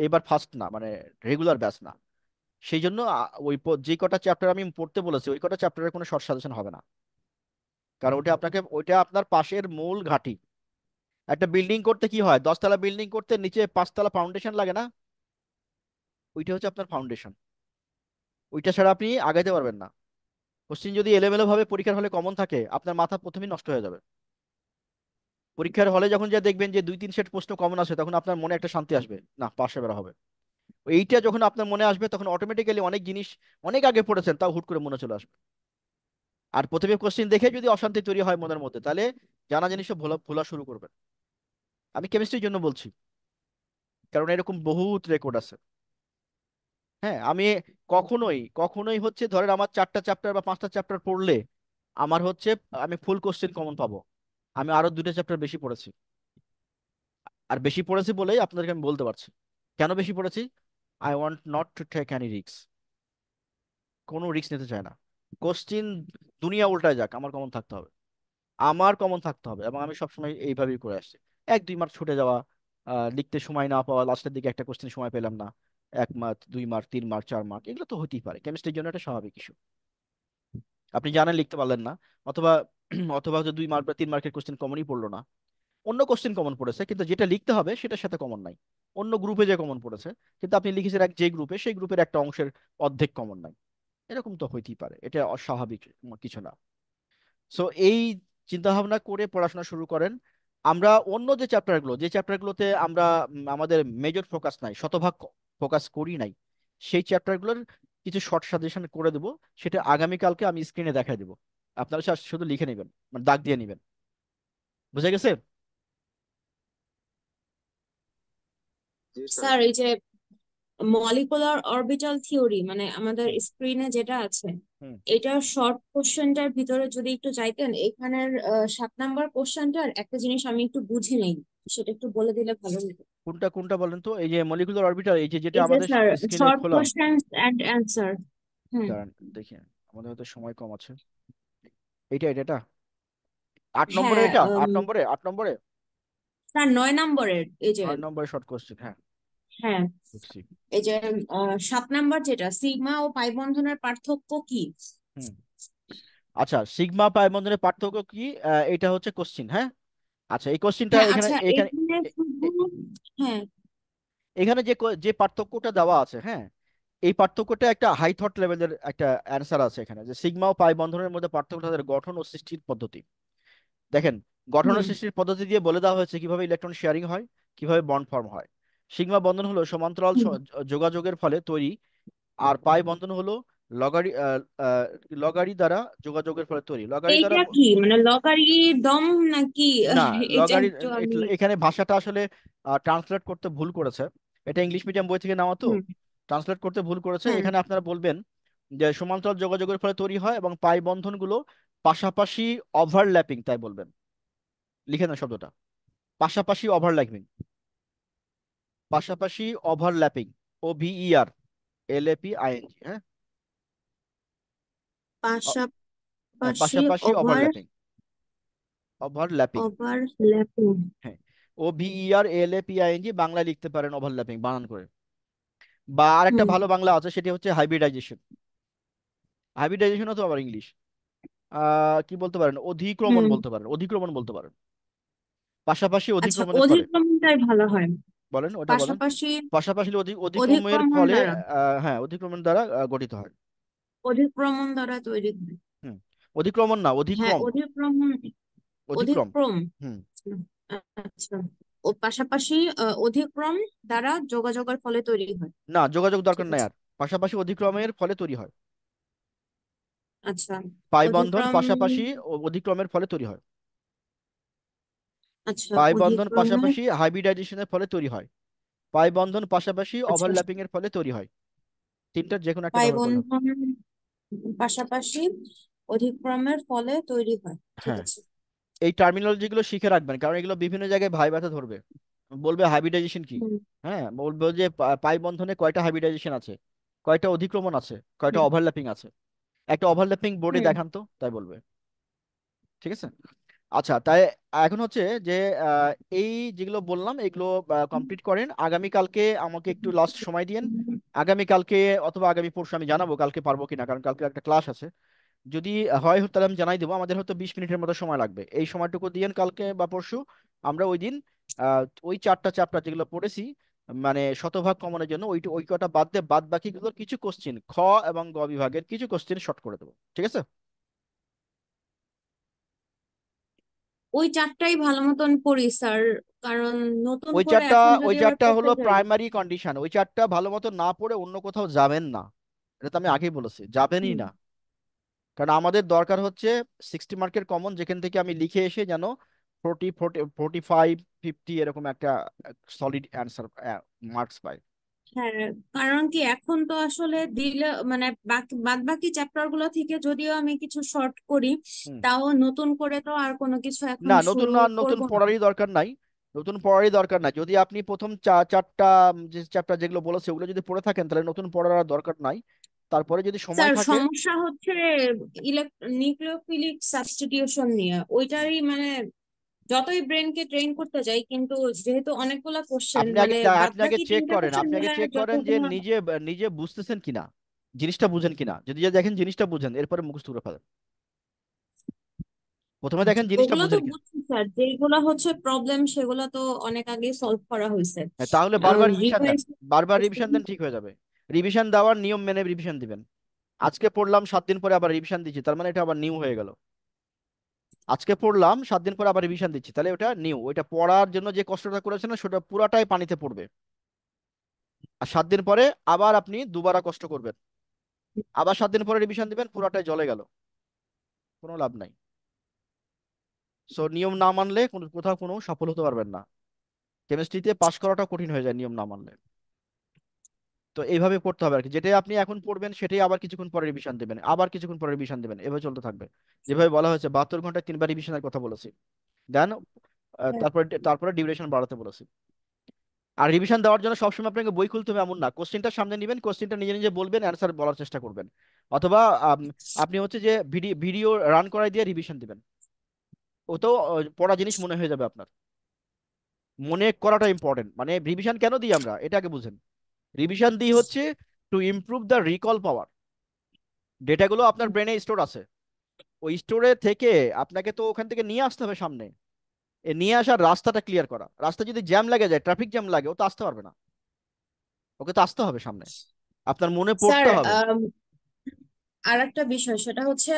S1: এবার ফার্স্ট না, মানে রেগুলার ব্যাচ না, সেই জন্য ওই যে কটা চ্যাপ্টার আমি পড়তে বলেছি ওই কটা চ্যাপ্টারের কোনো শর্ট সাজেশন হবে না। কারণ ওইটা আপনার পাশের মূল ঘাঁটি। একটা বিল্ডিং করতে কি হয়, 10 তলা বিল্ডিং করতে নিচে 5 তলা ফাউন্ডেশন লাগে না? ওইটা হচ্ছে আপনার ফাউন্ডেশন। ওইটা ছাড়া আপনি আগাইতে পারবেন না। কোশ্চিন যদি এলোমেলো ভাবে পরীক্ষার হলে কমন থাকে, আপনার মাথা প্রথমেই নষ্ট হয়ে যাবে। পরীক্ষার হলে যখন যা দেখবেন যে 2-3 সেট প্রশ্ন কমন আসে, তখন আপনার মনে একটা শান্তি আসবে, না পাশে বেরা হবে। এইটা যখন আপনার মনে আসবে, তখন অটোমেটিক্যালি অনেক জিনিস অনেক আগে পড়েছেন তাও হুট করে মনে চলে আসবে। আর প্রথমে কোশ্চিন দেখে যদি অশান্তি তৈরি হয় মনের মধ্যে, তাহলে জানা জিনিসও ভোলা ভোলা শুরু করবেন। আমি কেমিস্ট্রির জন্য বলছি, কারণ এরকম বহুত রেকর্ড আছে। হ্যাঁ, আমি কখনোই কখনোই হচ্ছে ধরেন আমার 4টা চ্যাপ্টার বা 5টা চ্যাপ্টার পড়লে আমার হচ্ছে আমি ফুল কোশ্চেন কমন পাবো। আমি আরো 2টা চ্যাপ্টার বেশি পড়েছি। আর বেশি পড়েছি বলেই আপনাদেরকে আমি বলতে পারছি কেন বেশি পড়েছি। I want not to take any risk. কোনো রিস্ক নিতে চায় না। কোশ্চিন দুনিয়া উল্টায় যাক, আমার কমন থাকতে হবে। আমার কমন থাকতে হবে, এবং আমি সবসময় এইভাবেই করে আসছি। 1-2 মার্ক ছুটে যাওয়া, লিখতে সময় না পাওয়া, লাস্টের দিকে একটা কোশ্চেন সময় পেলাম না, 1 মার্ক, 2 মার্ক, 3 মার্ক, 4 মার্ক, এগুলো তো হতেই পারে, কেমিস্ট্রির জন্য এটা স্বাভাবিক ইস্যু। আপনি জানেন লিখতে পারলেন না, অথবা অথবা হচ্ছে 2 মার্ক বা 3 মার্কের কোশ্চেন কমনই পড়লো না, অন্য কোশ্চেন কমন পড়েছে কিন্তু যেটা লিখতে হবে সেটার সাথে কমন নাই। অন্য গ্রুপে যে কমন পড়েছে, কিন্তু আপনি লিখেছেন যে গ্রুপে, সেই গ্রুপের একটা অংশের অর্ধেক কমন নাই। এরকম তো হইতেই পারে, এটা অস্বাভাবিক কিছু না। সো এই চিন্তা ভাবনা করে পড়াশোনা শুরু করেন। আমরা অন্য যে চ্যাপ্টারগুলোতে আমরা আমাদের মেজর ফোকাস নাই, শতভাগ ফোকাস করি নাই, সেই চ্যাপ্টারগুলোর কিছু শর্ট সাজেশন করে দেবো। সেটা আগামীকালকে আমি স্ক্রিনে দেখাই দেবো। আপনারা শুধু লিখে নেবেন, মানে দাগ দিয়ে নেবেন। বুঝা গেছে?
S3: জি স্যার।
S2: স্যার, এই যে মলিকুলার অরবিটাল থিওরি মানে আমাদের
S1: হুম
S2: স্ক্রিনে যেটা আছে,
S1: হুম।
S2: এটার শর্ট কোশ্চেনটার ভিতরে যদি একটু যাইতেন, এখানের 7 নাম্বার কোশ্চেনটার একটা জিনিস আমি একটু বুঝি নেই, সেটা একটু বলে দিলে ভালো হতো।
S1: কোনটা কোনটা বলেন তো? এই যে মলিকুলার অরবিটাল, এই যে যেটা
S2: এই যে
S1: আমাদের
S2: স্যার,
S1: স্ক্রিনে
S2: শর্ট
S1: খোলা।
S2: Question and answer. হুম।
S1: দাঁড়ান দেখি, আমাদের হয়তো সময় কম আছে। এটা 8 নম্বরে,
S2: হ্যাঁ,
S1: এটা 8 নম্বরে, 8 নম্বরে,
S2: স্যার 9 নম্বরের এই যে।
S1: 9 নম্বরে শর্ট কোশ্চেন, হ্যাঁ
S2: হ্যাঁ,
S1: বুঝছি।
S2: এই যে 7 নাম্বার যেটা সিগমা ও পাই বন্ধনের পার্থক্য কি।
S1: হুম। আচ্ছা, সিগমা পাই বন্ধনের পার্থক্য কি? এটা হচ্ছে কোশ্চিন, হ্যাঁ। আচ্ছা, এই কোশ্চিনটা
S2: হ্যাঁ,
S1: এখানে
S2: আচ্ছা,
S1: এখানে
S2: এখানে
S1: এ-
S2: শুধু।
S1: এ-
S2: হ্যাঁ।
S1: এখানে যে পার্থক্যটা দেওয়া আছে, হ্যাঁ, এই পার্থক্যটা একটা হাই থট লেভেলের একটা অ্যান্সার আছে এখানে, যে সিগমা ও পাই বন্ধনের মধ্যে পার্থক্য তাদের গঠন ও সৃষ্টির পদ্ধতি। দেখেন, গঠন ও
S2: হুম।
S1: সৃষ্টির পদ্ধতি দিয়ে বলে দেওয়া হয়েছে কিভাবে ইলেকট্রন শেয়ারিং হয়, কিভাবে বন্ড ফর্ম হয়। সিগমা বন্ধন হলো সমান্তরাল
S2: হুম।
S1: যোগাযোগের ফলে তৈরি, আর পাই বন্ধন হলো লগারি লগারি দ্বারা যোগাযোগের ফলে তৈরি। লগারি দ্বারা
S2: এইটা কি মানে লগারি দম নাকি?
S1: না,
S2: এটা
S1: লগারি,
S2: একটু আমি।
S1: এখানে ভাষাটা আসলে ট্রান্সলেট করতে ভুল করেছে। এটা ইংলিশ মিডিয়াম বই থেকে নেওয়া তো,
S2: হুম।
S1: ট্রান্সলেট করতে ভুল করেছে।
S2: হ্যাঁ।
S1: এখানে আপনারা বলবেন যে সমান্তরাল যোগাযোগের ফলে তৈরি হয় এবং পাই বন্ধনগুলো পাশাপাশি ওভারল্যাপিং, তাই বলবেন। লিখে না শব্দটা, পাশাপাশি ওভারল্যাপিং, পাশাপাশি ওভারল্যাপিং, OVER, LAPING, হ্যাঁ। অ-
S2: পাশাপাশি
S1: পাশাপাশি
S2: ওভার
S1: ওভারল্যাপিং, ওভারল্যাপিং,
S2: ওভারল্যাপিং।
S1: হ্যাঁ। OVER, LAPING, বাংলায় লিখতে পারেন ওভারল্যাপিং বানান করে। বা আরেকটা
S2: হুম।
S1: ভালো বাংলা আছে, সেটি হচ্ছে হাইব্রিডাইজেশন। হাইব্রিডাইজেশনও তো আবার ইংলিশ। কি বলতে পারেন, অধিক্রমণ
S2: হুম।
S1: বলতে পারেন, অধিক্রমণ বলতে পারেন, পাশাপাশি
S2: আচ্ছা,
S1: অধিক্রমণের ফলে।
S2: অধিক্রমণটাই ভালো হয়।
S1: বলেন, ওটা বলেন।
S2: পাশাপাশি
S1: পাশাপাশি অধিক্রমের
S2: অধিক্রমণ
S1: ফলে,
S2: দ্বারা,
S1: হ্যাঁ, অধিক্রমণ দ্বারা গঠিত হয়।
S2: অধিক্রমণ দ্বারা তৈরি হয়।
S1: হুম। অধিক্রমণ না,
S2: হ্যাঁ,
S1: অধিক্রম।
S2: অধিক্রমণ,
S1: অধিক্রম।
S2: অধিক্রম।
S1: হুম।
S2: আচ্ছা, ও পাশাপাশি অধিক্রম দ্বারা যোগাযোগের ফলে তৈরি হয়।
S1: না, যোগাযোগ দরকার
S2: ঠিক
S1: নাই
S2: আছে।
S1: আর। পাশাপাশি অধিক্রমের ফলে তৈরি হয়।
S2: আচ্ছা,
S1: পাই বন্ধন
S2: অধিক্রম।
S1: পাশাপাশি অধিক্রমের ফলে তৈরি হয়।
S2: আচ্ছা,
S1: পাই বন্ধন
S2: অধিক্রমের,
S1: পাশাপাশি হাইব্রিডাইজেশনের ফলে তৈরি হয়। পাই বন্ধন পাশাপাশি
S2: আচ্ছা,
S1: ওভারল্যাপিং এর ফলে তৈরি হয়। তিনটার যে কোনো একটা
S2: পাই
S1: ব্যবহার করলে হবে।
S2: বন্ধন পাশাপাশি অধিক্রমের ফলে তৈরি হয়। ঠিক
S1: হ্যাঁ,
S2: আছে।
S1: এই টার্মিনোলজি গুলো শিখে রাখবেন, কারণ এগুলো বিভিন্ন জায়গায় ভাইভাতে ধরবে। বলবে হাইব্রিডাইজেশন কি।
S2: হুম।
S1: হ্যাঁ, বলবে যে পাই বন্ধনে কয়টা হাইব্রিডাইজেশন আছে, কয়টা অধিক্রমণ আছে, কয়টা
S2: হুম।
S1: ওভারল্যাপিং আছে। একটা ওভারল্যাপিং বোর্ডে
S2: হুম।
S1: দেখান তো, তাই বলবে। ঠিক আছে। আচ্ছা, তাই এখন হচ্ছে যে আহ, এই যেগুলো বললাম এগুলো কমপ্লিট করেন। আগামীকালকে আমাকে একটু লাস্ট সময় দিয়েন। আগামীকালকে অথবা আগামী পরশু আমি জানাবো কালকে পারবো কিনা, কারণ কালকে একটা ক্লাস আছে। যদি হয় তাহলে আমি জানাই দেবো। আমাদের হয়তো 20 মিনিটের মতো সময় লাগবে, এই সময়টুকু দিয়েন কালকে বা পরশু। আমরা ওই দিন ওই 4টা চ্যাপ্টার যেগুলো পড়েছি, মানে শতভাগ কমনের জন্য ওই কটা বাদ দিয়ে বাদ বাকিগুলোর কিছু কোশ্চিন খ এবং গ বিভাগের কিছু কোশ্চিন শর্ট করে দেবো। ঠিক আছে।
S2: ওই চারটাই ভালো মতন পড়ি স্যার, কারণ নতুন
S1: ওই
S2: করে
S1: চারটা
S2: এখন
S1: ওই
S2: যদি আবার
S1: চারটা
S2: পড়তে
S1: হলো
S2: যাই।
S1: Primary condition. ওই চারটা ভালো মতো না পড়ে অন্য কোথাও যাবেন না। এটা তো আমি আগেই বলেছি, যাবেনই
S2: হুম।
S1: না। কারণ আমাদের দরকার হচ্ছে 60 মার্কের কমন, যেখান থেকে আমি লিখে এসে যেন 45 50 এরকম একটা সলিড অ্যান্সার মার্কস পাই।
S2: হ্যাঁ, কারণ কি এখন তো আসলে দিলে মানে বাদ বাকি চ্যাপ্টার গুলো থেকে যদিও আমি কিছু শর্ট করি,
S1: হুম।
S2: তাও নতুন করে তো আর কোনো কিছু এখন
S1: না,
S2: শুরু
S1: নতুন
S2: করব না।
S1: পড়ারই দরকার নাই। নতুন পড়ারই দরকার নাই। যদি আপনি প্রথম চারটা যে চ্যাপ্টার যেগুলো বলেছে ওগুলো যদি পড়ে থাকেন তাহলে নতুন পড়ার আর দরকার নাই। তারপরে যদি সময়
S2: স্যার,
S1: থাকে।
S2: সমস্যা হচ্ছে নিউক্লিওফিলিক সাবস্টিটিউশন নিয়ে, ওইটারই মানে যতই ব্রেনকে ট্রেন করতে যাই, কিন্তু যেহেতু অনেকগুলা কোশ্চেন
S1: আপনি আগে
S2: মানে বাদ
S1: আপনি আগে
S2: বাকি
S1: চেক
S2: তিনটা
S1: করেন,
S2: কোশ্চেন
S1: আপনি আগে
S2: মিলে
S1: চেক করেন যে
S2: যতগুলা।
S1: নিজে নিজে বুঝতেছেন কিনা, জিনিসটা বুঝেন কিনা। যদি দেখেন জিনিসটা বুঝেন, এরপরে মুখস্থ করে ফেলেন। প্রথমে
S2: আচ্ছা,
S1: দেখেন জিনিসটা
S2: ওগুলো তো
S1: বুঝেন কিনা।
S2: বুঝছি স্যার, যেগুলো হচ্ছে প্রবলেম সেগুলো তো অনেক আগে সলভ করা হয়েছে।
S1: হ্যাঁ, তাহলে বারবার রিভিশন দেন।
S2: রিভাইজ।
S1: বারবার রিভিশন দেন, ঠিক হয়ে যাবে। রিভিশন দেওয়ার নিয়ম মেনে রিভিশন দিবেন। আজকে পড়লাম 7 দিন পরে আবার রিভিশন দিচ্ছি, তার মানে এটা আবার নিউ হয়ে গেল। আজকে পড়লাম 7 দিন পরে আবার রিভিশন দিচ্ছি, তাহলে ওটা নিউ। ওইটা পড়ার জন্য যে কষ্টটা করেছেন না সেটা পুরাটাই পানিতে পড়বে। আর 7 দিন পরে আবার আপনি দুবারা কষ্ট করবেন, আবার 7 দিন পরে রিভিশন দিবেন, পুরাটাই জলে গেল। কোনো লাভ নাই। সো নিয়ম না মানলে কোথাও কোনো সফল হতে পারবেন না। কেমিস্ট্রিতে পাশ করাটা কঠিন হয়ে যায় নিয়ম না মানলে। তো এইভাবে পড়তে হবে আর কি। যেটাই আপনি এখন পড়বেন সেটাই আবার কিছুক্ষণ পরে রিভিশন দেবেন, আবার কিছুক্ষণ পরে রিভিশন দেবেন, এভাবে চলতে থাকবে। যেভাবে বলা হয়েছে 72 ঘন্টায় 3বার রিভিশনের কথা বলেছি। দেন তারপরে ডিউরেশন বাড়াতে বলেছি। আর রিভিশন দেওয়ার জন্য সবসময় আপনাকে বই খুলতে হবে এমন না। কোশ্চেনটা সামনে নেবেন, কোশ্চেনটা নিজে নিজে বলবেন, অ্যান্সার বলার চেষ্টা করবেন। অথবা আপনি হচ্ছে যে ভিডিও রান করাই দিয়ে রিভিশন দিবেন। ও তো পড়া জিনিস মনে হয়ে যাবে আপনার। মনে করাটা ইম্পর্টেন্ট। মানে রিভিশন কেন দিই আমরা, এটা আগে বুঝেন। রিভিশন দিই হচ্ছে টু ইমপ্রুভ দ্য রিকল পাওয়ার। ডেটাগুলো আপনার ব্রেনে স্টোর আছে, ওই স্টোরে থেকে আপনাকে তো ওখান থেকে নিয়ে আসতে হবে সামনে। এ নিয়ে আসার রাস্তাটা ক্লিয়ার করা। রাস্তা যদি জ্যাম লাগে যায়, ট্রাফিক জ্যাম লাগে, ও তো আসতে পারবে না। ওকে তো আসতে হবে সামনে, আপনার মনে
S2: স্যার,
S1: পড়তে হবে।
S2: আর একটা বিষয় সেটা হচ্ছে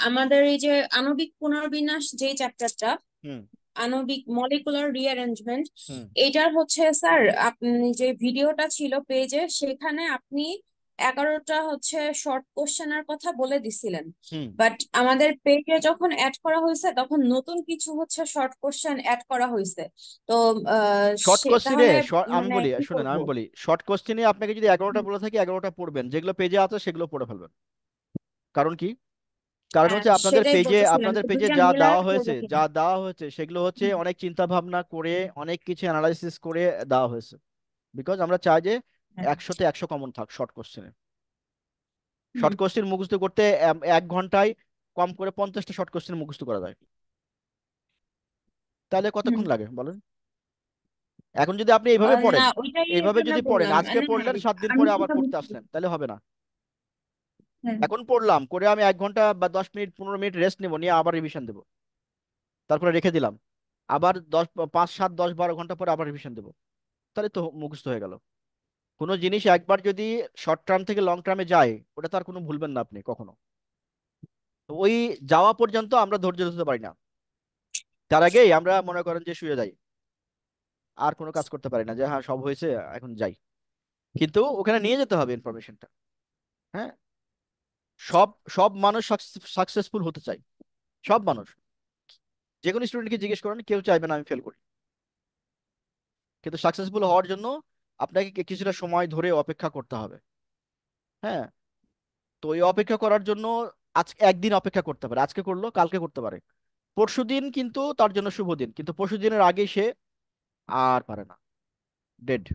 S2: আমাদের এই যে আণবিক পুনর্বিন্যাস যে চ্যাপ্টারটা,
S1: হুম।
S2: আণবিক মলিকুলার রিঅ্যারেঞ্জমেন্ট,
S1: হুম।
S2: এটার হচ্ছে স্যার আপনি যে ভিডিওটা ছিল পেজে, সেখানে আপনি 11টা হচ্ছে শর্ট কোশ্চেনের কথা বলে দিছিলেন।
S1: হুম।
S2: বাট আমাদের পেজে যখন অ্যাড করা হয়েছে তখন নতুন কিছু হচ্ছে শর্ট কোশ্চেন অ্যাড করা হয়েছে। তো
S1: শর্ট
S2: সে
S1: কোশ্চেনে
S2: তাহলে
S1: আমি
S2: মানে
S1: বলি,
S2: কি
S1: শুনেন
S2: করব?
S1: আমি বলি, শর্ট কোশ্চেনে আপনাকে যদি 11টা বলে থাকি 11টা পড়বেন, যেগুলো পেজে আছে সেগুলো পড়ে ফেলবেন। কারণ কি? কারণ
S2: হ্যাঁ,
S1: হচ্ছে আপনাদের
S2: সেটাই
S1: পেজে
S2: বলতেছিলাম
S1: আপনাদের
S2: যে
S1: পেজে
S2: দুইটা
S1: যা
S2: মিলায়
S1: দেওয়া হয়েছে,
S2: করবো কিনা।
S1: সেগুলো হচ্ছে অনেক চিন্তা ভাবনা করে, অনেক কিছু অ্যানালাইসিস করে দেওয়া হয়েছে। বিকজ আমরা চাই যে
S2: হ্যাঁ।
S1: 100তে 100 কমন থাক শর্ট কোশ্চেনে।
S2: হুম।
S1: শর্ট কোশ্চেন মুখস্থ করতে 1 ঘন্টায় কম করে 50টা শর্ট কোশ্চেন মুখস্থ করা যায়। তাহলে
S2: হুম।
S1: কতক্ষণ লাগে বলেন? এখন যদি আপনি এইভাবে
S2: না,
S1: পড়েন,
S2: ওইটাই
S1: এইভাবে
S2: এর জন্য
S1: যদি পড়েন,
S2: বললাম
S1: আজকে
S2: মানে।
S1: পড়লেন 7 দিন
S2: আমি
S1: পরে আবার
S2: যেটা
S1: পড়তে
S2: বুঝছি,
S1: আসলেন, তাহলে হবে না।
S2: হ্যাঁ
S1: এখন পড়লাম, করে আমি 1 ঘন্টা বা 10 মিনিট 15 মিনিট রেস্ট নেবো, নিয়ে আবার রিভিশন দেবো, তারপরে রেখে দিলাম, আবার 5 7 10 12 ঘন্টা পরে আবার রিভিশন দেবো, তাহলে তো মুখস্থ হয়ে গেল। কোনো জিনিস একবার যদি শর্ট টার্ম থেকে লং টার্মে যায়, ওটা তার কোনো ভুলবেন না আপনি কখনো। তো ওই যাওয়া পর্যন্ত আমরা ধৈর্য ধরতে পারি না, তার আগেই আমরা মনে করেন যে শুয়ে যাই, আর কোনো কাজ করতে পারি না, যে হ্যাঁ সব হয়েছে এখন যাই। কিন্তু ওখানে নিয়ে যেতে হবে ইনফরমেশনটা। হ্যাঁ, সব সব মানুষ সাকসেসফুল হতে চায়, সব মানুষ। যে কোনো স্টুডেন্টকে জিজ্ঞেস করেন, কেউ চাইবে না আমি ফেল করি। কিন্তু সাকসেসফুল হওয়ার জন্য আপনাকে কিছুটা সময় ধরে অপেক্ষা করতে হবে। হ্যাঁ, তো এই অপেক্ষা করার জন্য আজকে একদিন অপেক্ষা করতে পারে, আজকে করলো কালকে করতে পারে, পরশুদিন কিন্তু তার জন্য শুভ দিন, কিন্তু পরশুদিনের আগে সে আর পারে না, ডেড।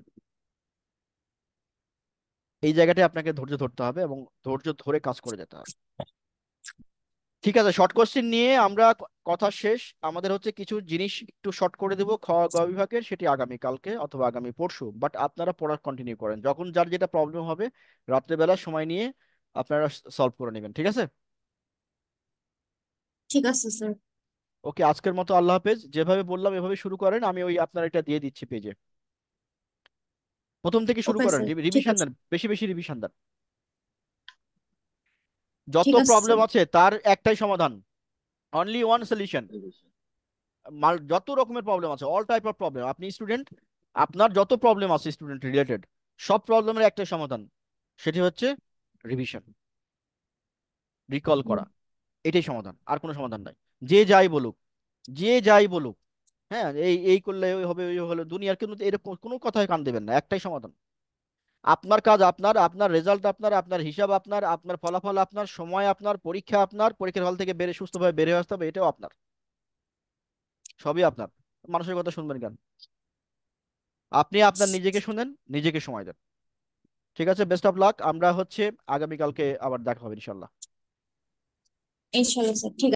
S1: এই জায়গাটায় আপনাকে ধৈর্য ধরতে হবে এবং ধৈর্য ধরে কাজ করে যেতে হবে। ঠিক আছে, শর্ট কোশ্চেন নিয়ে আমরা কথা শেষ। আমাদের হচ্ছে কিছু জিনিস একটু শর্ট করে দেবো গ বিভাগের, সেটি আগামী কালকে অথবা আগামী পরশু, বাট আপনারা পড়া কন্টিনিউ করেন, যখন যার যেটা প্রবলেম হবে রাত্রেবেলা সময় নিয়ে আপনারা সলভ করে নেবেন, ঠিক আছে?
S2: ঠিক আছে স্যার।
S1: ওকে, আজকের মতো আল্লাহ হাফেজ। যেভাবে বললাম এভাবে শুরু করেন, আমি ওই আপনার এটা দিয়ে দিচ্ছি পেজে, প্রথম থেকে শুরু
S2: ওকে
S1: করেন,
S2: স্যার, ঠিক
S1: রিভিশন
S2: আছে।
S1: দেন, বেশি বেশি রিভিশন দেন। যত
S2: ঠিক আছে
S1: প্রবলেম
S2: স্যার।
S1: আছে তার একটাই সমাধান, অনলি ওয়ান সলিউশন। যত রকমের প্রবলেম আছে, অল টাইপ অফ প্রবলেম, আপনি স্টুডেন্ট, আপনার যত প্রবলেম আছে স্টুডেন্ট রিলেটেড, সব প্রবলেমের একটাই সমাধান, সেটি হচ্ছে রিভিশন, রিকল
S2: হুম।
S1: করা। এটাই সমাধান, আর কোনো সমাধান নাই। যে যাই বলুক, যে যাই বলুক, হ্যাঁ এই এই করলে ওই হবে ওই হলো, দুনিয়ার কিন্তু এরকম কোনো কথায় কান দেবেন না, একটাই সমাধান। আপনার কাজ আপনার, আপনার রেজাল্ট আপনার, আপনার হিসাব আপনার, আপনার ফলাফল আপনার, সময় আপনার, পরীক্ষা আপনার, পরীক্ষার হল থেকে বেরে সুস্থভাবে বের হয়ে আসতে হবে, এটাও আপনার, সবই আপনার। মানুষের কথা শুনবেন কেন? আপনি আপনার নিজেকে শুনেন, নিজেকে সময় দেন। ঠিক আছে, বেস্ট অফ লাক। আমরা হচ্ছে আগামীকালকে আবার দেখা হবে ইনশাল্লাহ।
S2: ইনশাল্লাহ স্যার, ঠিক